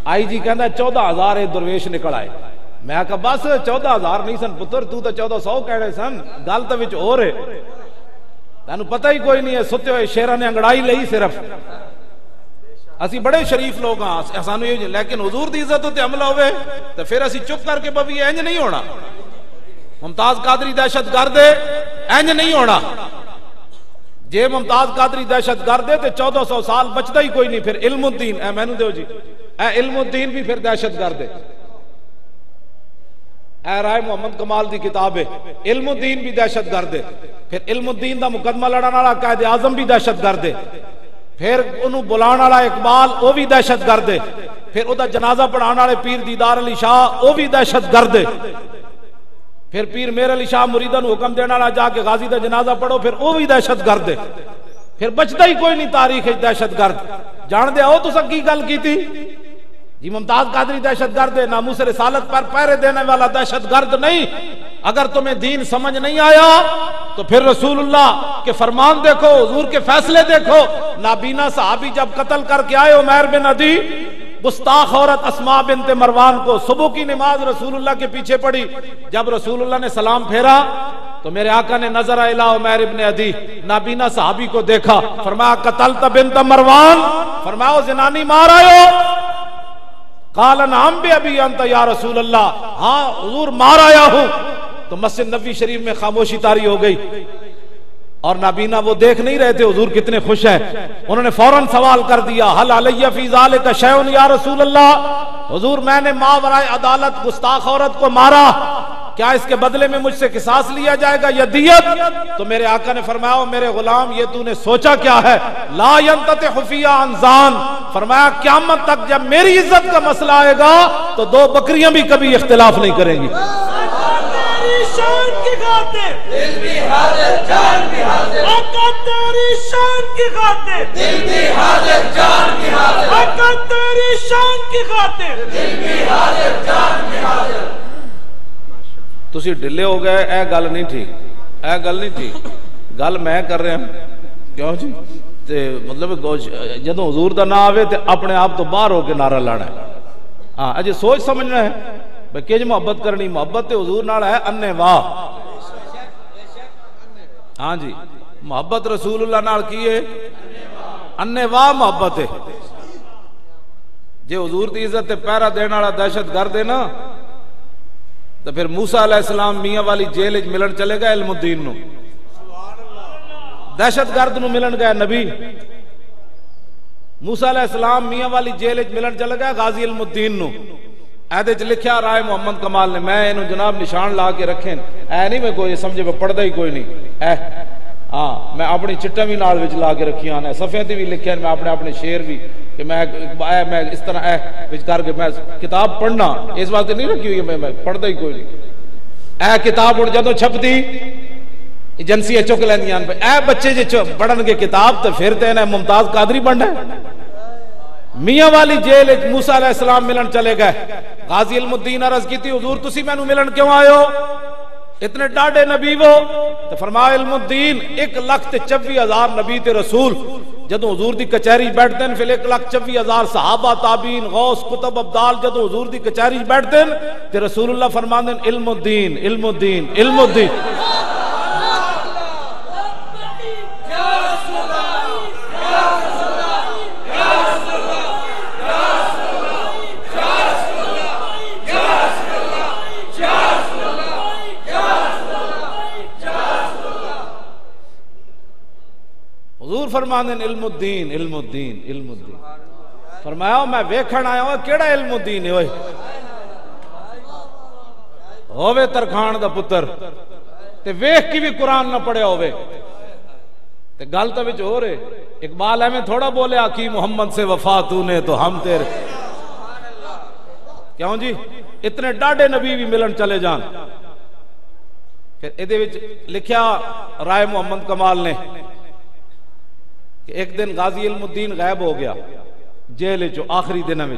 آئی جی کہندا 14,000 درویش نکل آئے۔ میں کہا بس 14,000 نہیں سن پتر، تو 1400 کہنے سن، گل تو وچ ہو رہے تینوں پتہ ہی کوئی نہیں ہے، ستے ہوئے شیراں نے انگڑائی لئی صرف۔ اسی بڑے شریف لوگ ہاں سانو یہ، لیکن حضور دی عزت تے حملہ ہوئے تو پھر اسی چپ کر کے بوی انج نہیں ہونا۔ ممتاز قادری دہشت گرد انج نہیں ہونا، جے ممتاز قادری دہشت گرد تے 1400 سال بچتا ہی کوئی نہیں۔ پھر علم الدین اے مینوں دیو جی، اے علم الدین بھی پھر دہشت گرد ہے۔ اے رائے محمد کمال دی کتاب ہے، علم الدین بھی دہشت گرد ہے۔ پھر علم الدین دا مقدمہ لڑن والا قائد اعظم بھی دہشت گرد ہے۔ پھر انہوں بلان والا اقبال وہ بھی دہشت گرد ہے۔ پھر او دا جنازہ پڑھان والے پیر دیدار علی شاہ وہ بھی دہشت گرد ہے۔ پھر پیر میر علی شاہ مریداں نوں حکم دینا والا جا کے غازی دا جنازہ پڑھو، پھر وہ بھی دہشت گرد ہے۔ پھر بچتا ہی کوئی نہیں تاریخ دہشت گرد۔ جان دے آؤ تساں کی گل کیتی جی ممتاز قادری دہشت گرد ہے، ناموس رسالت پر پہرے دینے والا دہشت گرد نہیں۔ اگر تمہیں دین سمجھ نہیں آیا تو پھر رسول اللہ کے فرمان دیکھو، حضور کے فیصلے دیکھو۔ نابینا صحابی جب قتل کر کے آئے عمیر بن عدی، گستاخ عورت اسماء بنت مروان کو، صبح کی نماز رسول اللہ کے پیچھے پڑھی، جب رسول اللہ نے سلام پھیرا تو میرے آقا نے نظر الی عمیر بن عدی، نابینا صحابی کو دیکھا، فرمایا قتلت بنت مروان، فرمایا زنانی مار آئے ہو؟ قال نعم بأبی انت یا رسول اللہ، ہاں حضور مار آیا ہوں۔ تو مسجد نبوی شریف میں خاموشی طاری ہو گئی، اور نابینا وہ دیکھ نہیں رہے تھے حضور کتنے خوش ہیں۔ انہوں نے فوراً سوال کر دیا حل علی فی ذالک شیء یا رسول اللہ، حضور میں نے ماورائے عدالت گستاخ عورت کو مارا، کیا اس کے بدلے میں مجھ سے قصاص لیا جائے گا یا دیت؟ تو میرے آقا نے فرمایا میرے غلام یہ تو نے سوچا کیا ہے، لا ینتطع فی انزان، فرمایا قیامت تک جب میری عزت کا مسئلہ آئے گا تو دو بکریاں بھی کبھی اختلاف نہیں کریں گی۔ شان کی خاطر دل بھی حاضر جان بھی حاضر، آقا تیری شان کی خاطر دل بھی حاضر جان بھی حاضر، آقا تیری شان کی خاطر دل بھی حاضر جان بھی حاضر۔ تسی ڈلے ہو گئے، اے گل نہیں ٹھیک، اے گل نہیں ٹھیک، گل میں کر رہا ہوں کیوں جی؟ تے مطلب جدوں حضور دا نام آوے تے اپنے آپ تو باہر ہو کے نعرہ لانا ہے۔ ہاں اجے سوچ سمجھنا ہے بھئی کہ محبت کرنی، محبت تے حضور نال ہے انے واہ۔ ہاں جی محبت رسول اللہ نال کی ہے انے واہ محبت ہے۔ جے حضور دی عزت تے پہرا دینے والا دہشت گرد ہے نا تو پھر موسیٰ علیہ السلام میاں والی جیل وچ ملن چلے گئے علم الدین نو، دہشت گرد نو ملن گئے نبی۔ موسیٰ علیہ السلام میاں والی جیل وچ ملن چلے گئے غازی علم الدین نو۔ ایدے چ لکھیا رائے محمد کمال نے، میں انہوں جناب نشان لا کے رکھیں، اے نہیں میں کوئی سمجھے میں پڑھدا ہی کوئی نہیں، اے ہاں میں اپنی چٹاں بھی نال وچ لا کے رکھیاں نے، صفحے تے بھی لکھے میں اپنے شعر بھی کہ میں اس طرح اے وچ کر کے میں کتاب پڑھنا اس واسطے نہیں رکھی ہوئی، میں پڑھدا ہی کوئی نہیں۔ اے کتاب ہن جدوں چھپدی ایجنسیاں چک لیندیاں، اے بچے جے پڑھن گے کتاب تے پھر تے انہیں ممتاز قادری بننا ہے۔ میاں والی جیل وچ موسیٰ علیہ السلام ملن چلے گئے، غازی علم الدین عرض کی تھی حضور تسی مینوں ملن کیوں آئے ہو، اتنے ڈاڈے نبی وہ؟ تو فرمایا علم الدین 1,24,000 نبی تے رسول جدوں حضور دی کچہری بیٹھتے ہیں، پھر 1,24,000 صحابہ تابعین غوث کتب ابدال جدوں حضور دی کچہری بیٹھتے ہیں تے رسول اللہ فرماندے ہیں علم الدین علم الدین علم الدین۔ حضور فرماندے ہیں علم الدین علم الدین علم الدین، فرمایا میں ویکھن آیا ہوں کیڑا علم الدین ہے ہوئے ہووے ترخان دا پتر تے ویکھ کی بھی قرآن نہ پڑھیا ہوئے تے گل تے وچ ہو رہے۔ اقبال ہے میں تھوڑا بولے آقی محمد سے وفا تو نے تو ہم تیرے، کیوں جی اتنے ڈاڈے نبی بھی ملن چلے جان۔ پھر ادھے وچ لکھیا رائے محمد کمال نے کہ ایک دن غازی علم الدین غائب ہو گیا جیل چو، آخری دن میں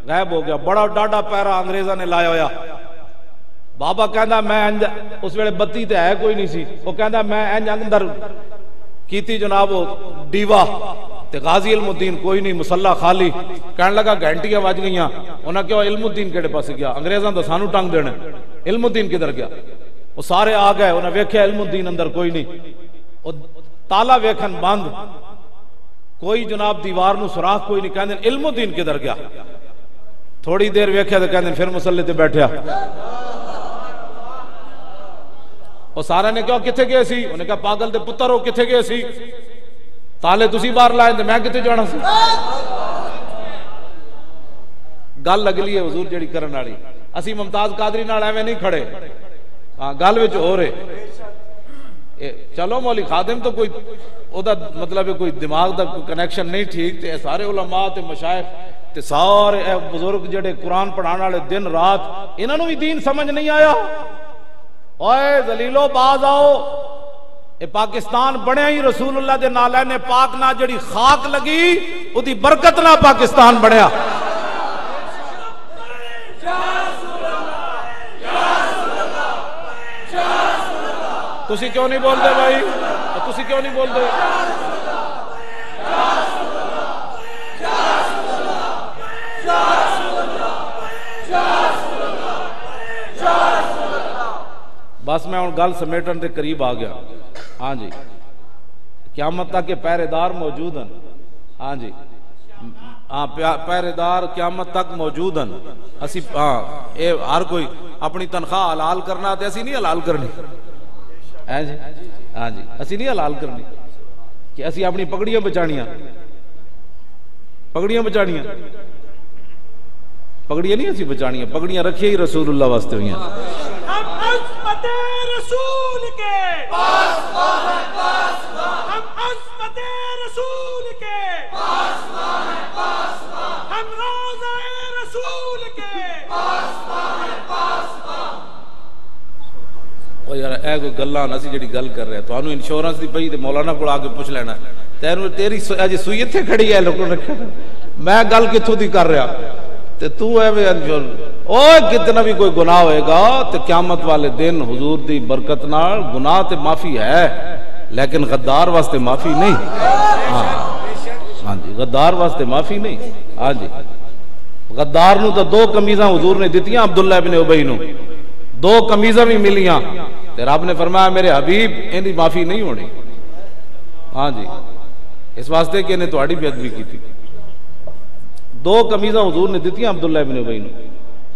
غائب ہو گیا، بڑا ڈاڈا پیرا انگریزہ نے لایا ہویا۔ بابا کہندا میں اس ویلے بتی تے ہے کوئی نہیں سی، وہ کہندا میں اندر کیتی جناب وہ ڈیوا تے غازی علم الدین کوئی نہیں، مسلح خالی، کہنے لگا گھنٹیاں وج گئیاں، انہاں کہا علم الدین کیڑے پاس گیا، انگریزاں دا سانو ٹنگ دینا، علم الدین کدھر گیا؟ وہ سارے آ گئے، انہاں ویکھیا علم الدین اندر کوئی نہیں، وہ تالا ویکھن بند، کوئی جناب دیوار نو سوراخ کوئی نہیں، کہندے علم الدین کدھر گیا؟ تھوڑی دیر ویکھیا تے کہندے پھر مسلح تے بیٹھیا، وہ سارے نے کہا کتھے گئے سی؟ انہیں کہا پاگل دے پتر ہو کتھے گئے سی؟ تالے تسی باہر لائیں تے میں کتھے جانا سی؟ گل لگ لی ہے حضور جڑی کرن والی، اسی ممتاز قادری نال ایویں نہیں کھڑے، ہاں گل وچ ہو رہے، چلو مولی خادم تو کوئی او دا مطلب کوئی دماغ دا کوئی کنیکشن نہیں ٹھیک، تے سارے علماء تے مشائخ تے سارے بزرگ جڑے قرآن پڑھان والے دن رات، انہاں نوں بھی دین سمجھ نہیں آیا۔ اوئے ذلیلو باز آؤ، اے پاکستان بنیا ہی رسول اللہ دے نالین پاک نہ جڑی خاک لگی او دی برکت نہ پاکستان بنیا۔ تسی کیوں نہیں بول دے بھائی؟ تسی کیوں نہیں بول دے؟ بس میں ان گل سمیٹن دے قریب آ گیا، ہاں جی، قیامت تک کے پہرے دار موجود ہیں، ہاں جی، ہاں پہرے دار قیامت تک موجود ہیں، اسی ہاں اے ہر کوئی اپنی تنخواہ حلال کرنا تے اسی نہیں حلال کرنی، ہاں جی، ہاں جی، اسی نہیں حلال کرنی کہ اسی اپنی پگڑیاں بچانیاں، پگڑیاں بچانیاں، پگڑیاں نہیں اسی بچانیاں، پگڑیاں رکھیے ہی رسول اللہ واسطے ہوئی ہیں۔ ہم عظمت رسول کے پاسبان ہیں، پاسبان، ہم عظمت رسول کے پاسبان ہیں، پاسبان، ہم روضہ رسول کے پاسبان ہیں، پاسبان۔ او یار اے کوئی گلاں اسی جڑی گل کر رہے ہیں، تانوں انشورنس دی پئی تے مولانا کول آ کے پوچھ لینا، تیری اج سوئی ایتھے کھڑی ہے لوکوں رکھے، میں گل کتھوں دی کر رہا تے تو ایویں اوے کتنا بھی کوئی گناہ ہوئے گا تے قیامت والے دن حضور دی برکت نال گناہ تے معافی ہے، لیکن غدار واسطے معافی نہیں، ہاں جی، غدار واسطے معافی نہیں، ہاں جی، غدار نو تو 2 قمیضاں حضور نے دتیاں عبداللہ ابن ابی نو، 2 قمیضاں بھی ملیاں تے رب نے فرمایا میرے حبیب ان دی معافی نہیں ہونی، ہاں جی، اس واسطے کہ انہیں تہاڈی بے ادبی کیتی، 2 قمیضاں حضور نے دتیاں عبداللہ ابن ابی نو،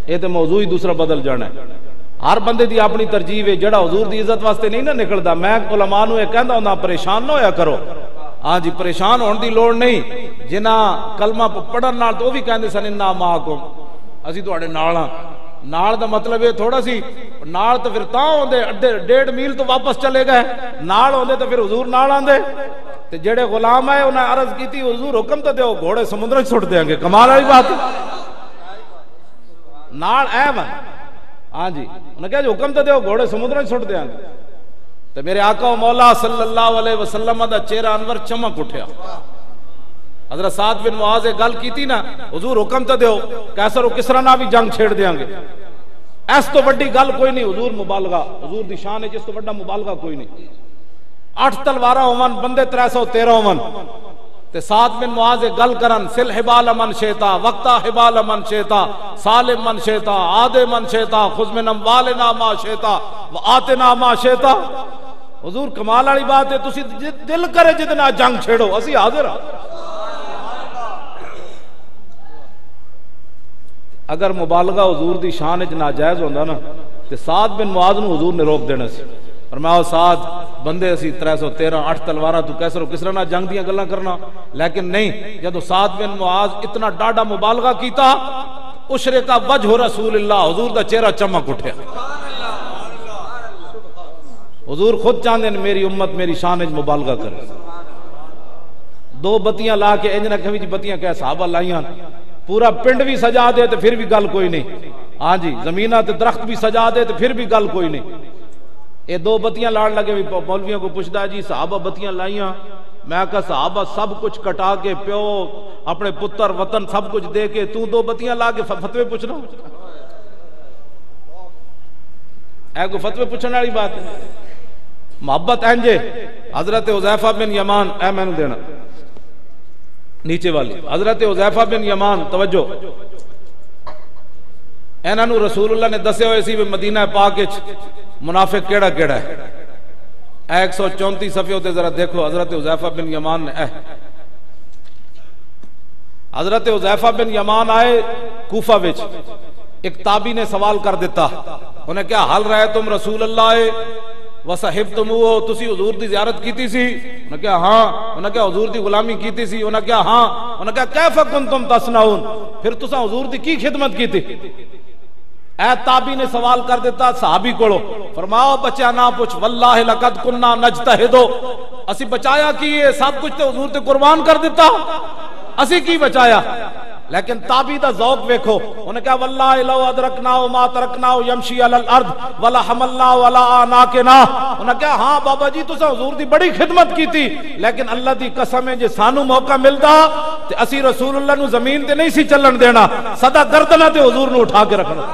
یہ تو موضوع ہی دوسرا بدل جانا ہے، ہر بندے دی اپنی ترجیح ہے، جڑا حضور دی عزت واسطے نہیں نہ نکلدا، میں علماء نو یہ کہندا ہوندا پریشان نہ ہویا کرو، ہاں جی، پریشان ہون دی لوڑ نہیں، جنہاں کلمہ پڑھن نال تو بھی کہندے سن انا معکم، اسی تہاڈے نال ہاں، نال دا مطلب یہ تھوڑا سی نال تو پھر تاں ہوندے 1.5 میل تو واپس چلے گئے، نال ہوندے تو پھر حضور نال آندے، تے جڑے غلام آئے انہیں عرض کیتی حضور حکم تو دیو گھوڑے سمندر چھوڑ دیں گے، کمال والی بات نال اے ون، ہاں جی، انہیں کہا جو حکم تو دیو گھوڑے سمندر چھوڑ دیں گے، تو میرے آقا و مولا صلی اللہ علیہ وسلم دا چہرہ انور چمک اٹھیا، حضرت سعد بن معاذ گل کیتی نا حضور حکم تو دیو کیسر و کسرا نہ بھی جنگ چھیڑ دیں گے، ایس تو بڑی گل کوئی نہیں، حضور مبالغہ، حضور دی شان ہے جس تو بڑا مبالغہ کوئی نہیں، 8 تلوارہ ہومن بندے 313 ہومن تے سعد بن معاذ گل کرن سل حبال من شیتا وقتا حبال من شیتا سالم من شیتا عاد من شیتا خذ من اموالنا ما شیتا وآتنا ما شیتا، حضور کمال والی بات ہے، تسی دل کرے جتنا جنگ چھیڑو اسی حاضر ہاں، اگر مبالغہ حضور دی شان وچ ناجائز ہوندا نا تے سعد بن معاذ نو حضور نے روک دینا سی، فرمایا سعد بندے اسی 313 8 تلوارہ تو کیسر و کسرا نہ جنگ دیاں گلاں کرنا، لیکن نہیں، جدو سعد بن معاذ اتنا ڈاڈا مبالغہ کیتا اشرقا وجہ رسول اللہ، حضور دا چہرہ چمک اٹھیا، حضور خود چاہندے ہیں میری امت میری شان وچ مبالغہ کرے، 2 بتیاں لا کے انج نہ کہیں جی بتیاں کہ صحابہ لائیاں، پورا پنڈ بھی سجا دے تو پھر بھی گل کوئی نہیں، ہاں جی، زمینہ تے درخت بھی سجا دے تو پھر بھی گل کوئی نہیں، یہ 2 بتیاں لاڑ لگے بھی مولویوں کو پوچھتا ہے جی صحابہ بتیاں لائیاں، میں کہا صحابہ سب کچھ کٹا کے پیو اپنے پتر وطن سب کچھ دے کے تو 2 بتیاں لا کے فتوے پوچھنا، اے کو فتوی پوچھنے والی بات ہے. محبت انجے حضرت حذیفہ بن یمان، اے میں نے دینا نیچے والی، حضرت حذیفہ بن یمان توجہ، انہاں نو رسول اللہ نے دسے ہوئے سی مدینہ پاک وچ منافق کیڑا کیڑا ہے. 134 صفحے تے ذرا دیکھو حضرت حذیفہ بن یمان نے حضرت حذیفہ بن یمان آئے کوفہ وچ، ایک تابعی نے سوال کر دیتا، انہیں کیا حال رہے تم رسول اللہ وصحبتموہ، تسی حضور دی زیارت کیتی سی؟ انہیں کیا ہاں. انہیں کیا حضور دی غلامی کیتی سی؟ انہیں کیا ہاں. انہیں کیا کیف کنتم تصنعون، پھر تسا حضور دی کی خدمت کیتی؟ اے تابعی نے سوال کر دیتا صحابی کولو، فرماؤ بچیا نہ پوچھ، واللہ لقد کننا نجتہدو، اسی بچایا کیے سب کچھ تے حضور تے قربان کر دیتا، اسی کی بچایا. لیکن تابعی دا ذوق ویکھو، انہیں کہا واللہ لو ادرکناہ ما ترکناہ یمشی علی الارض ولا حملناہ ولا آناکنا. انہیں کہا ہاں بابا جی تسا حضور دی بڑی خدمت کی تھی، لیکن اللہ دی قسم ہے جے سانو موقع ملدا تے اسی رسول اللہ نو زمین تے نہیں سی چلن دینا، سدا گردنہ تے حضور نو اٹھا کے رکھنا.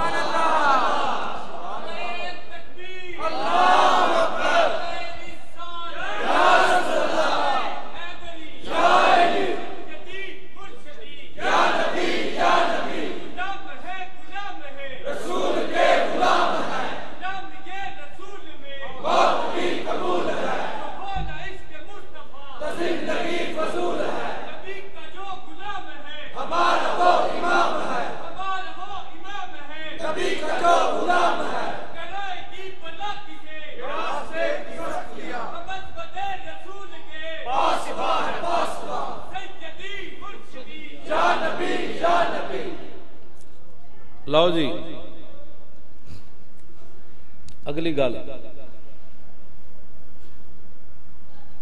لو جی اگلی گل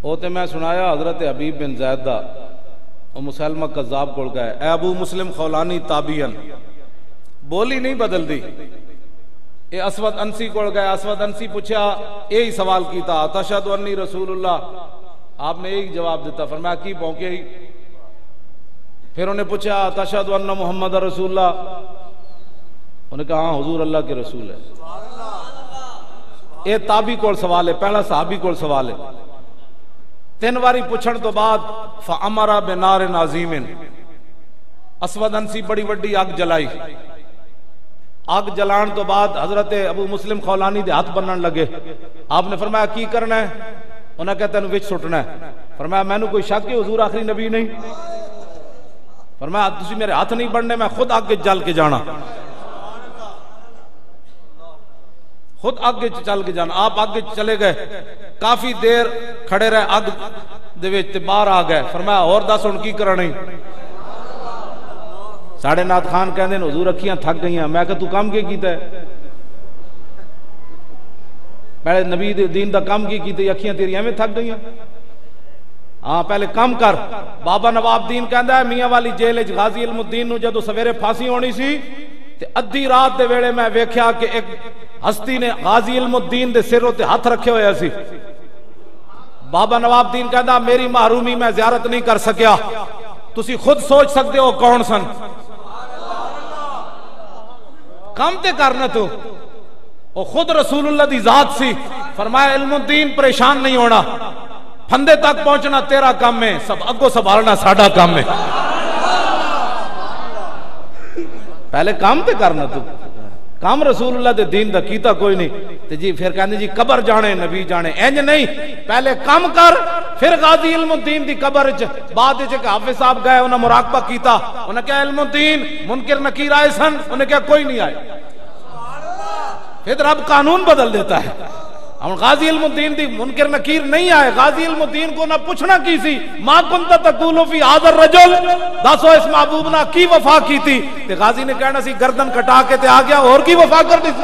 وہ تے میں سنایا حضرت حبیب بن زید دا وہ مسلمہ کذاب کول گئے، اے ابو مسلم خولانی تابعین، بولی نہیں بدل دی. اے اسود انسی کول گئے، اسود انسی پوچھا یہی سوال کیتا تشہد انی رسول اللہ، آپ نے یہی جواب دیتا، فرمایا کی بھونکے ہی. پھر انہیں پوچھا تشہد ان محمد رسول اللہ، انہیں کہا ہاں حضور اللہ کے رسول ہے. یہ تابعی کول سوال ہے، پہلا صحابی کول سوال ہے. 3 واری پوچھن تو بعد فَأَمَرَ بِنَارٍ عَظِيمٍ، اسود انسی بڑی وڈی اگ جلائی. اگ جلان تو بعد حضرت ابو مسلم خولانی دے ہاتھ بنن لگے. آپ نے فرمایا کی کرنا ہے؟ انہیں کہتے ہیں وچ سٹنا ہے. فرمایا میں نے کوئی شک کہ حضور آخری نبی نہیں؟ فرمایا تسی میرے ہاتھ نہیں بننے، میں خود آگ جل کے جانا، خود آگے چل کے جانا. آپ آگے چلے گئے، کافی دیر کھڑے رہے آگ دے وچ تے باہر آ گئے. فرمایا اور دس ہن کی کرنا؟ ساڑھے نات خان کہندے نے حضور اکھیاں تھک گئیاں. میں کہ تو کام کی کیتا ہے؟ پہلے نبی دین دا کام کی کیتا، اکھیاں تیری ایویں تھک گئیاں؟ ہاں پہلے کام کر. بابا نواب دین کہندا ہے میاں والی جیل وچ غازی علم الدین نو جدوں سویرے پھانسی ہونی سی تے ادھی رات دے ویلے میں ویکھیا کہ ایک ہستی نے غازی علم الدین دے سروں تے ہاتھ رکھے ہوئے سی. بابا نواب دین کہندا میری محرومی میں زیارت نہیں کر سکیا، تسی خود سوچ سکتے ہو کون سن. کام تے کرنا تو وہ خود رسول اللہ دی ذات سی. فرمایا علم الدین پریشان نہیں ہونا، پھندے تک پہنچنا تیرا کام ہے، سب اگو سنبھالنا ساڈا کام ہے. پہلے کام تے کرنا تو کام رسول اللہ دے دین دا کیتا کوئی نہیں. تے جی پھر کہنے جی قبر جانے نبی جانے، اینج نہیں، پہلے کام کر. پھر غازی علم الدین دی قبر بعد کہ حافظ صاحب گئے انہاں مراقبہ کیتا، انہاں کہا علم الدین منکر نکیر آئے سن، انہیں کہا کوئی نہیں آئے. پھر رب قانون بدل دیتا ہے. ہم غازی علم الدین دی منکر نکیر نہیں آئے. غازی علم الدین کو نہ پوچھنا کی سی ما کنت تقول فی ھذا الرجل، دسو اس محبوب نہ کی وفا کی تھی. تے غازی نے کہنا سی گردن کٹا کے تے آ گیا، اور کی وفا کر دی سی.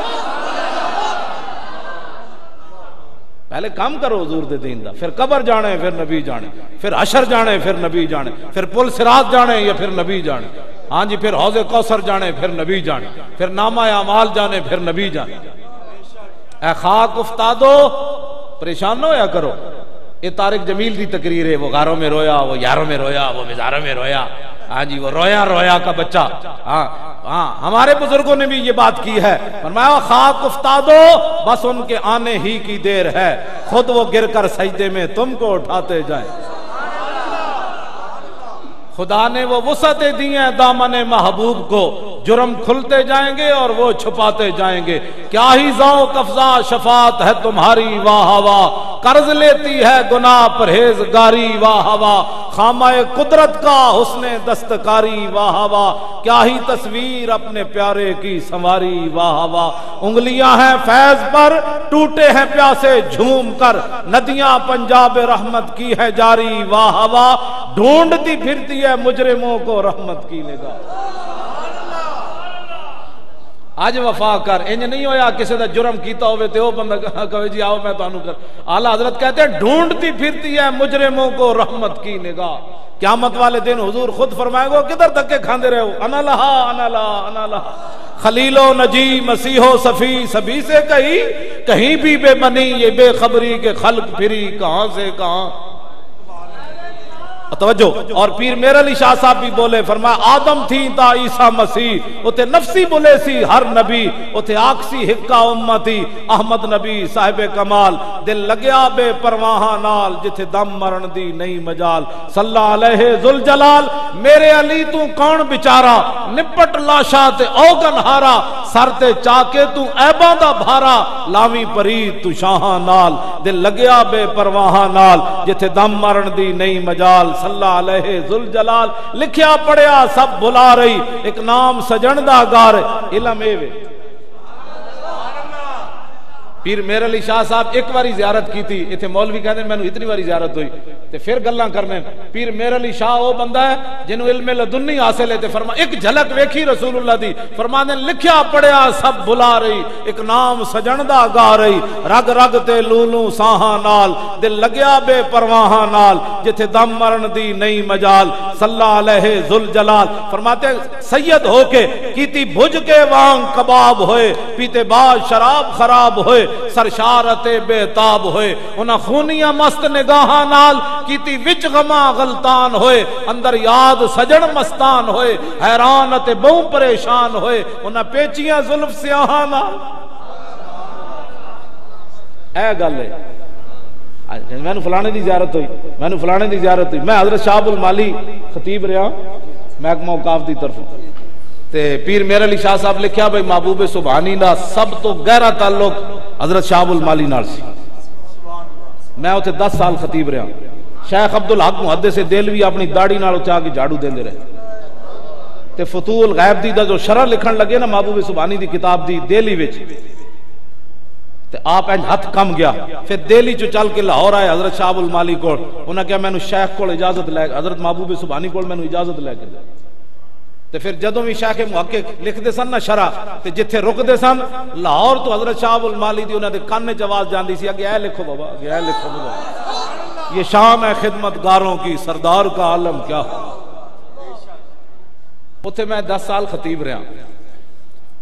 پہلے کام کرو حضور دے دین دا، پھر قبر جانے پھر نبی جانے، پھر حشر جانے پھر نبی جانے، پھر پل صراط جانے یا پھر نبی جانے. ہاں جی پھر حوض کوثر جانے پھر نبی جانے، پھر نامہ اعمال جانے پھر نبی جانے. اے خاک افتادو پریشان نہ ہویا کرو. یہ طارق جمیل دی تقریر ہے، وہ غاروں میں رویا، وہ یاروں میں رویا، وہ مزاروں میں رویا. ہاں جی وہ رویا رویا کا بچہ. ہاں ہاں ہمارے بزرگوں نے بھی یہ بات کی ہے، فرمایا خاک افتادو بس ان کے آنے ہی کی دیر ہے، خود وہ گر کر سجدے میں تم کو اٹھاتے جائیں. خدا نے وہ وسعتیں دی ہیں دامن محبوب کو، جرم کھلتے جائیں گے اور وہ چھپاتے جائیں گے. کیا ہی ذوق افزا شفاعت ہے تمہاری واہ واہ، قرض لیتی ہے گناہ پرہیزگاری واہ واہ، خامہ قدرت کا حسن دستکاری واہ واہ، کیا ہی تصویر اپنے پیارے کی سنواری واہ واہ. انگلیاں ہیں فیض پر ٹوٹے ہیں پیاسے جھوم کر، ندیاں پنجاب رحمت کی ہے جاری واہ واہ، ڈھونڈتی پھرتی ہے مجرموں کو رحمت کی نگاہ. آج وفا کر، انج نہیں ہویا کسی دا جرم کیتا ہوئے تے وہ بندہ کہے جی آؤ میں تانوں کر. اعلیٰ حضرت کہتے ہیں ڈھونڈتی پھرتی ہے مجرموں کو رحمت کی نگاہ. قیامت والے دن حضور خود فرمائے گا کدھر دھکے کھاندے رہے ہو، انا لہا انا لہا انا لہا، خلیل و نجی مسیح و صفی سبھی سے کہیں بھی بے منی، یہ بے خبری کے خلق پھری کہاں سے کہاں. توجہ. اور پیر میرے علی شاہ صاحب بھی بولے، فرمایا آدم تھی تا عیسیٰ مسیح، اتے نفسی بولے سی ہر نبی، اتے آکسی حکا امتی احمد نبی صاحب کمال، دل لگیا بے پرواہ نال جتھے دم مرن دی نہیں مجال. صلی علیہ ذوالجلال میرے علی تو کون بچارا، نپٹ لاشا تے اوگن ہارا، سر تے چاکے تو عیباں دا بھارا، لاویں پرید تو شاہاں نال، دل لگیا بے پرواہ نال جتھے دم مرن دی نہیں مجال. صلی علیہ ذوالجلال لکھیا پڑھیا سب بلا رہی، ایک نام سجن دا گار علم ایوے. پیر میرے علی شاہ صاحب ایک باری زیارت کی تھی، ایتھے مولوی کہتے ہیں میں نے اتنی باری زیارت ہوئی تے پھر گلاں کرنے. پیر میرے علی شاہ وہ بندہ ہے جنہوں علم لدنی حاصل ہے تے فرما ایک جھلک ویکھی رسول اللہ دی، فرمانے لکھیا پڑھیا سب بلا رہی، ایک نام سجن دا گا رہی، رگ رگ تے لولوں ساہاں نال، دل لگیا بے پرواہ نال جتھے دم مرن دی نہیں مجال. صلی علیہ ذوالجلال فرماتے سید ہو کے کیتی بھج کے وانگ کباب ہوئے، پیتے بعد شراب خراب ہوئے، سرشارت بے تاب ہوئے، انہاں خونیاں مست نگاہاں نال کیتی وچ غما غلطان ہوئے، اندر یاد سجن مستان ہوئے، حیرانت بہوں پریشان ہوئے، انہاں پیچیاں زلف سیاہاں نال. اے گل ہے میں نے فلانے دی زیارت ہوئی، میں نے فلانے دی زیارت ہوئی. میں حضرت شاہ المالی خطیب رہا محکمہ اوقاف دی طرف، تے پیر میرے علی شاہ صاحب لکھیا بھئی محبوب سبحانی دا سب تو گہرا تعلق حضرت شاہ المالی نال سی. میں اتنے 10 سال خطیب رہا. شیخ عبدالحق محدث دہلوی اپنی داڑھی نال اتنے آ کے جھاڑو دیندے رہے تے فتوح الغیب دی دا جو شرح لکھن لگے نا محبوب سبحانی دی کتاب دی دہلی وچ، تے آپ انج ہاتھ کم گیا. پھر دہلی چو چل کے لاہور آئے حضرت شاہ المالی کول، انہاں کہا میں نے شیخ کول اجازت لے، حضرت محبوب سبحانی کول میں نے اجازت لے کے دے. تے پھر جدوں بھی شیخ محقق لکھ دے سن نا شرح تے جتھے رک دے سن لاہور تو حضرت شاہ المالی دی انہاں دے کان وچ آواز جاندی سی کہ اے لکھو بابا، اے لکھو بابا، یہ شام ہے خدمتگاروں کی، سردار کا عالم کیا ہو. اتھے میں 10 سال خطیب رہا.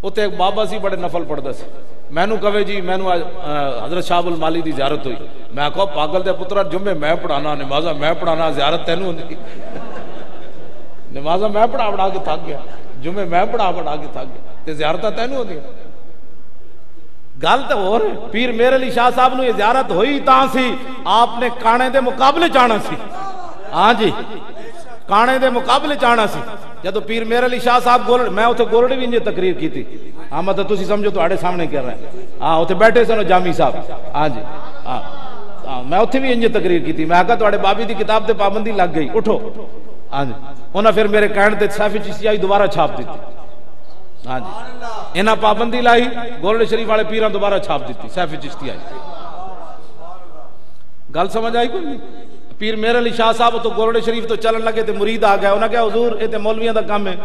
اتھے ایک بابا سی بڑے نفل پڑھدا سی. مینو کہے جی مینو حضرت شاہ المالی دی زیارت ہوئی. میں کہا پاگل دے پترا جمعے میں پڑھانا، نمازہ میں پڑھانا، زیارت تینوں ہوندی. نمازہ میں پڑھا کے تھک گیا، جمعے میں پڑھا کے تھک گیا، تے زیارتہ تینوں ہوندی. گل تو ہو رہے پیر میرے علی شاہ صاحب نو یہ زیارت ہوئی تاں سی آپ نے کانے دے مقابلے چاہنا سی. ہاں جی کانے دے مقابلے چاہنا سی. جدو پیر میرے علی شاہ صاحب میں اتنے گولڑی بھی انجے تقریر کی تھی. ہاں مطلب تسی سمجھو تو آڑے سامنے کر رہے ہیں. ہاں اتنے بیٹھے سنو جامی صاحب. ہاں جی ہاں میں اتنے بھی انجے تقریر کی تھی. میں کہا تو بابی دی کتاب تے پابندی لگ گئی اٹھو. ہاں جی انہاں پھر میرے کہنے تے سیفی چشتیائی دوبارہ چھاپ دیتی. ہاں جی انہاں پابندی لائی، گولڑے شریف والے پیراں دوبارہ چھاپ دیتی سیفی چشتیائی. گل سمجھ آئی کوئی نہیں؟ پیر میرے علی شاہ صاحب تو گولڑے شریف تو چلن لگے تے مرید آ گیا. انہاں کہا حضور اے تے مولویاں دا کام ہے،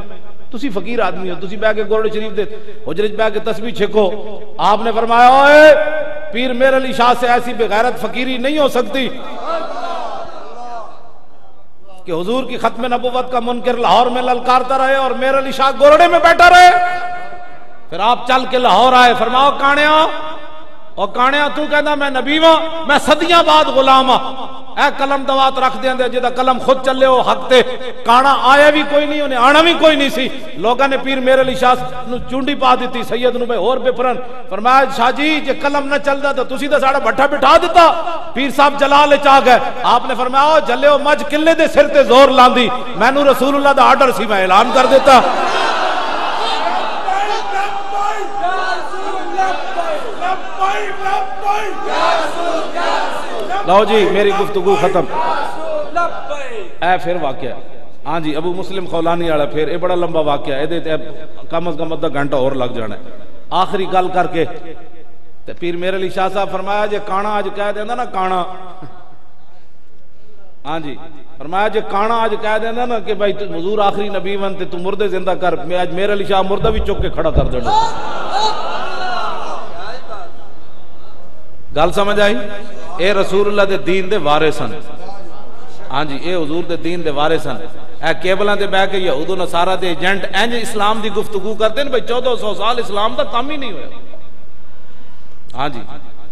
تسی فقیر آدمی ہو، تسی بیٹھ کے گولڑے شریف دے حجرے وچ بیٹھ کے تسبیح چھکو. آپ نے فرمایا اوئے پیر میرے علی شاہ سے ایسی بغیرت فقیری نہیں ہو سکتی کہ حضور کی ختم نبوت کا منکر لاہور میں للکارتا رہے اور میرے علی شاہ گولڑے میں بیٹھا رہے. پھر آپ چل کے لاہور آئے. فرماؤ کانیا، اور کانیا تو کہنا میں نبی ہاں، میں صدیاں بعد غلام ہاں. اے قلم دوات رکھ دیں دے جدا قلم خود چلے ہو حق تے کانا آیا بھی کوئی نہیں انہیں آنا بھی کوئی نہیں سی لوگاں نے پیر میرے علی شاہ نو چونڈی پا دیتی سید نو بھائی اور بپرن فرمایا شاہ جی جے قلم نہ چل دا تو تسی دا ساڑا بٹھا بٹھا دیتا پیر صاحب جلال چاہ گئے آپ نے فرمایا جلے ہو مجھ کلے دے سر تے زور لاندی میں نو رسول اللہ دا آرڈر سی میں اعلان کر دیتا لو جی میری گفتگو ختم اے پھر واقعہ ہاں جی ابو مسلم خولانی والا پھر اے بڑا لمبا واقعہ ہے تے کم از کم آدھا گھنٹہ اور لگ جانا ہے آخری گل کر کے تے پیر میرے علی شاہ صاحب فرمایا جے کانا اج کہہ دیندا نا کانا ہاں جی فرمایا جے کانا اج کہہ دیندا نا کہ بھائی حضور آخری نبی ون تے تو مردے زندہ کر میں اج میرے علی شاہ مردہ بھی چک کے کھڑا کر دینا گل سمجھ آئی اے رسول اللہ دے دین دے وارث ہیں ہاں جی اے حضور دے دین دے وارث ہیں اے کیبلاں تے بیٹھ کے یہود و نصارا دے ایجنٹ انج اسلام دی گفتگو کرتے ہیں بھائی 1400 سال اسلام دا کام ہی نہیں ہویا ہاں جی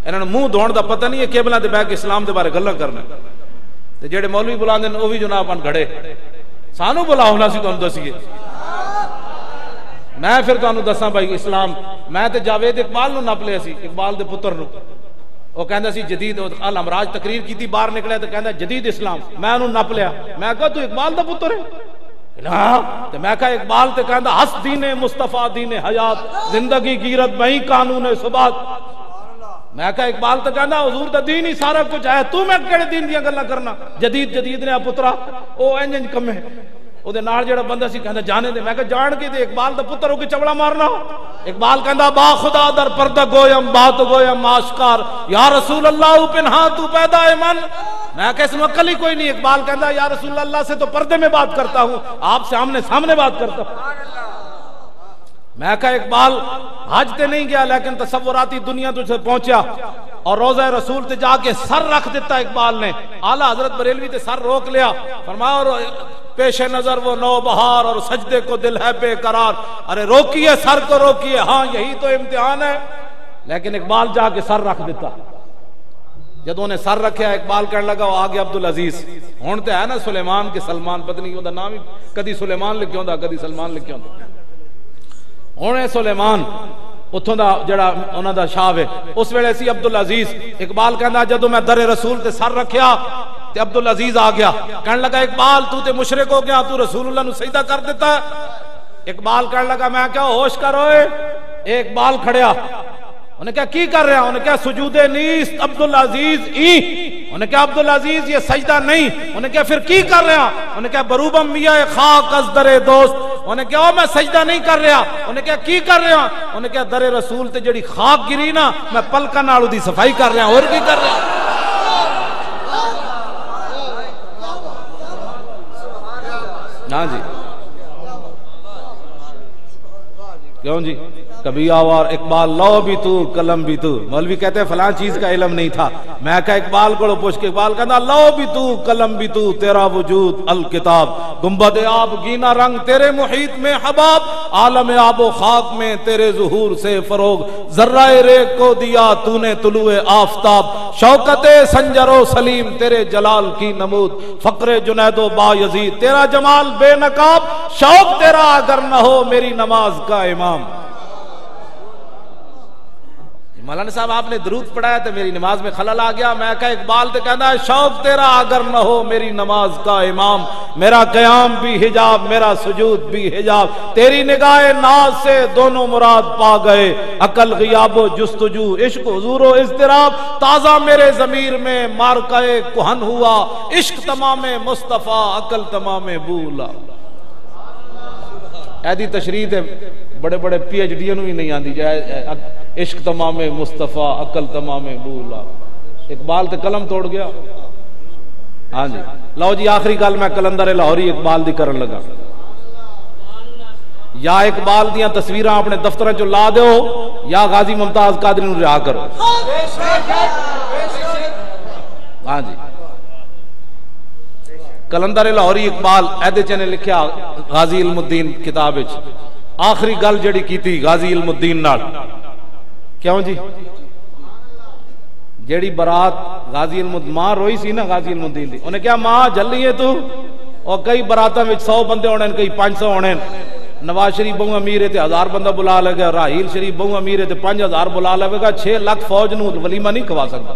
انہاں نوں منہ دھون دا پتہ نہیں ہے کیبلاں تے بیٹھ کے اسلام دے بارے گلاں کرنا تے جڑے مولوی بلاندے نے او وی جناب ان گھڑے سانو بلاؤ نہ سی تانوں دسیے میں پھر تانوں دساں بھائی اسلام میں تے جاوید اقبال نو نپ لیا سی اقبال دے پتر نو وہ کہندا سی جدید الامراج تقریر کیتی باہر نکلیا تو کہندا جدید اسلام میں انہوں نپ لیا میں کہا تو اقبال دا پتر ہے نا تو میں کہا اقبال تے کہندا ہس دین مصطفیٰ دین حیات زندگی گیرت میں قانون ثبات میں کہا اقبال تے کہندا حضور دا دین ہی سارا کچھ ہے تو میں کہڑے دین دیاں گلاں کرنا جدید جدید نے پترا او انج انج کمے او دے نال جڑا بندہ سی کہندا جانے دے میں کہا جان کے تے اقبال دا پتر ہو کے چوڑا مارنا اقبال کہندا با خدا در پردہ گویم بات گویم آشکار یا رسول اللہ پنہا تو پیدا ہے من میں کہ اس میں عقل ہی کوئی نہیں اقبال کہندا یا رسول اللہ سے تو پردے میں بات کرتا ہوں آپ سے آمنے سامنے بات کرتا ہوں میں کہا اقبال حج تے نہیں گیا لیکن تصوراتی دنیا تجھ سے پہنچیا اور روضہ رسول تے جا کے سر رکھ دیتا اقبال نے اعلیٰ حضرت بریلوی تے سر روک لیا فرمایا اور پیش نظر وہ نو بہار اور سجدے کو دل ہے بے قرار ارے روکیے سر کو روکیے ہاں یہی تو امتحان ہے لیکن اقبال جا کے سر رکھ دیتا جدوں نے سر رکھیا اقبال کہنے لگا وہ آگے عبدالعزیز ہون تے ہے نا سلیمان کے سلمان پتہ نہیں اوندا نام ہی کدی سلیمان لکھیا ہوندا کدی سلمان لکھیا ہوندا ہن اے سلیمان اتھوں دا جڑا انہاں دا شاہ ہے اس ویلے سی عبدالعزیز اقبال کہندا جدوں میں در رسول تے سر رکھیا تے عبدالعزیز آ گیا کہنے لگا اقبال تو تے مشرک ہو گیا تو رسول اللہ نو سجدہ کر دیتا ہے اقبال کہنے لگا میں کیا ہوش کر ہوئے اقبال کھڑیا انہیں کہا کی کر رہا انہیں کہا سجود نیست عبدالعزیز انہیں کہا عبدالعزیز یہ سجدہ نہیں انہیں کہا پھر کی کر رہا انہیں کہا بروبم میاں خاک از در دوست انہیں کہا میں سجدہ نہیں کر رہا انہیں کہا کی کر رہا انہیں کہا در رسول تے جڑی خاک گری نا میں پلکا نالو دی صفائی کر رہا اور کی کر رہا ہاں جی کیوں جی کبھی آوار اقبال لو بھی تو قلم بھی تو مولوی کہتے ہیں فلاں چیز کا علم نہیں تھا میں کہا اقبال کو پوچھ کے اقبال کہتا لو بھی تو قلم بھی تو تیرا وجود الکتاب گنبد آب گینا رنگ تیرے محیط میں حباب عالم آب و خاک میں تیرے ظہور سے فروغ ذرہ ریگ کو دیا تو نے طلوع آفتاب شوکت سنجر و سلیم تیرے جلال کی نمود فقر جنید و با یزید تیرا جمال بے نقاب شوق تیرا اگر نہ ہو میری نماز کا امام مولانا صاحب آپ نے درود پڑھایا تو میری نماز میں خلل آ گیا میں کہا اقبال تے کہنا ہے شوق تیرا اگر نہ ہو میری نماز کا امام میرا قیام بھی حجاب میرا سجود بھی حجاب تیری نگاہ ناز سے دونوں مراد پا گئے عقل غیاب و جستجو عشق حضور و اضطراب تازہ میرے ضمیر میں مارکہ کہن ہوا عشق تمام مصطفیٰ عقل تمام بولا ایدی تشریح ہے بڑے بڑے پی ایچ ڈی نو ہی نہیں آندی جائے عشق تمام مصطفیٰ عقل تمام بولا اقبال تے قلم توڑ گیا ہاں جی لو جی آخری گل میں کلندر لاہوری اقبال دی کرن لگا یا اقبال دیاں تصویراں اپنے دفتریں چ لا دیو یا غازی ممتاز قادری نو رہا کرو ہاں جی کلندر لاہوری اقبال ایدے چنے لکھیا غازی علم الدین کتاب وچ آخری گل جڑی کیتی غازی علم الدین نال کیوں جی جیڑی برات غازی ماں روئی سی نا غازی المدین دی، انہیں کیا ماں جلی ہے تو، اور کئی براتاں وچ 100 بندے ہونے کئی 500 ہونے، نواز شریف بہو امیر ہے تے 1000 بندہ بلا لے گا، راحیل شریف بہو امیر ہے تے 5000 بلا لے گا، 6 لاکھ فوج نو ولیمہ نہیں کھوا سکتا،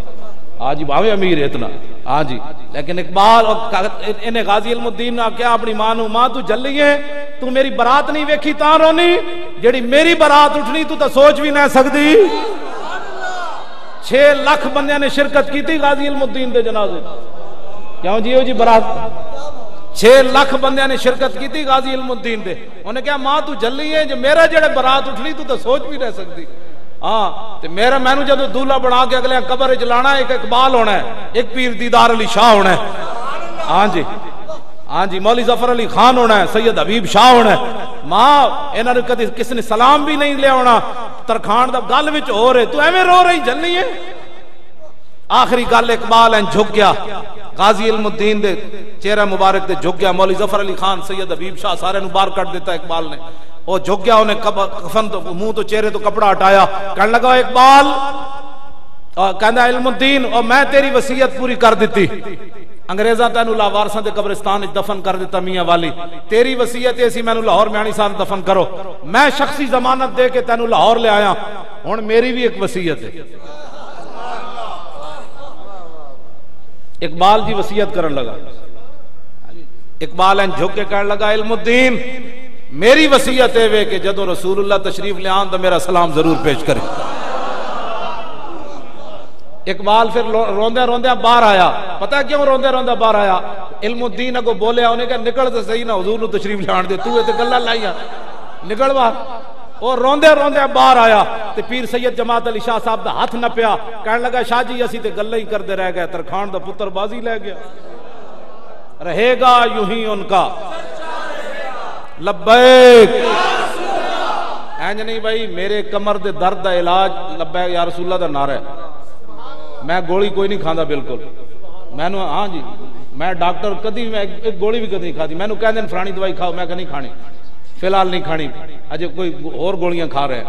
ہاں جی بھاوے امیر ہے اتنا، ہاں جی، لیکن اقبال انہیں غازی المدین نے کیا اپنی ماں نو، ماں تو جلی ہے، تو میری برات نہیں ویکھی تاں رونی، جیڑی میری برات اٹھنی تو سوچ بھی نہ سکتی۔ 6 لاکھ بندیاں نے شرکت کی تھی غازی المدین دے جنازے، کیوں جی ہو جی برات، 6 لاکھ بندیاں نے شرکت کی تھی غازی المدین دے، انہیں کہا ماں تو جلی ہے، جو میرا جڑے برات اٹھنی تو سوچ بھی نہ سکتی، ہاں تے میرا مینو جدو دولہا بنا کے اگلے قبر چلانا، ایک اقبال ہونا ہے، ایک پیر دیدار علی شاہ ہونا ہے، ہاں جی ہاں جی، مولوی ظفر علی خان ہونا ہے، سید حبیب شاہ ہونا ہے، ماں انہوں نے کدی کس نے سلام بھی نہیں لیا ہونا، ترخان دا گل وچ ہو رہے تو ایویں رو رہی جلنی ہے۔ آخری گل اقبال ہیں جھک گیا، غازی المدین دے چہرہ مبارک دے جھک گیا، مولوی ظفر علی خان سید حبیب شاہ سارے نو باہر کٹ دیتا اقبال نے، وہ جھک گیا، انہیں کفن تو منہ تو چہرے تو کپڑا ہٹایا، کہنے لگا اقبال کہندا علم الدین اور میں تیری وصیت پوری کر دیتی، انگریزاں تینوں لاوارساں دے قبرستان وچ دفن کر دیتا میاں والی، تیری وصیت ایسی مینوں لاہور میانی صاحب دفن کرو، میں شخصی ضمانت دے کے تینوں لاہور لے آیا، ہن میری بھی ایک وصیت ہے۔ اقبال جی وصیت کرن لگا، اقبال ہیں جھک کے کہنے لگا علم الدین میری وصیت ہے کہ جدو رسول اللہ تشریف لے آن تو میرا سلام ضرور پیش کرے۔ اقبال پھر روندے روندے باہر آیا، پتہ کیوں روندے روندے باہر آیا؟ علم الدین کو بولیا، انہیں کہا نکل تو صحیح نا حضور نو تشریف لے آن دے، تو تے گلاں لائیاں، نکل باہر۔ اور روندے روندے باہر آیا تے پیر سید جماعت علی شاہ صاحب دا ہاتھ نہ پیا، کہنے لگا شاہ جی اسی تے گلاں ہی کردے رہ گئے، ترخان دا پتر بازی لے گیا، رہے گا یوں ہی ان کا لبیک۔ اینج نہیں بھائی میرے کمر دے درد دا علاج لبیک یا رسول اللہ دا نعرہ ہے، میں گولی کوئی نہیں کھاندا بالکل، میں نو ہاں جی میں ڈاکٹر کدی میں ایک گولی بھی کدی نہیں کھادی، میں نو کہہ دین فلانی دوائی کھاؤ، میں کہ نہیں کھانی، فی الحال نہیں کھانی، اجے کوئی اور گولیاں کھا رہے ہیں،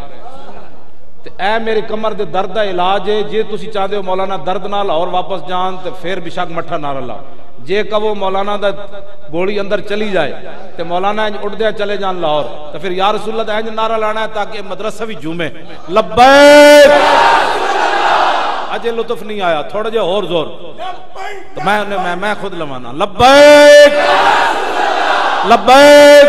تے اے میرے کمر دے درد دا علاج ہے، جے تسی چاہدے ہو مولانا درد نال اور واپس جان تے پھر بشک مٹھا نعرہ لاؤ، جے کہو مولانا دا گولی اندر چلی جائے تے مولانا اٹھ دیا چلے جان لاہور تو پھر یا رسول اللہ دا نعرہ لانا ہے تاکہ مدرسہ بھی جھومے، لبیک۔ اجے لطف نہیں آیا، تھوڑا جے اور زور، تو میں خود لوانا، لبیک لبیک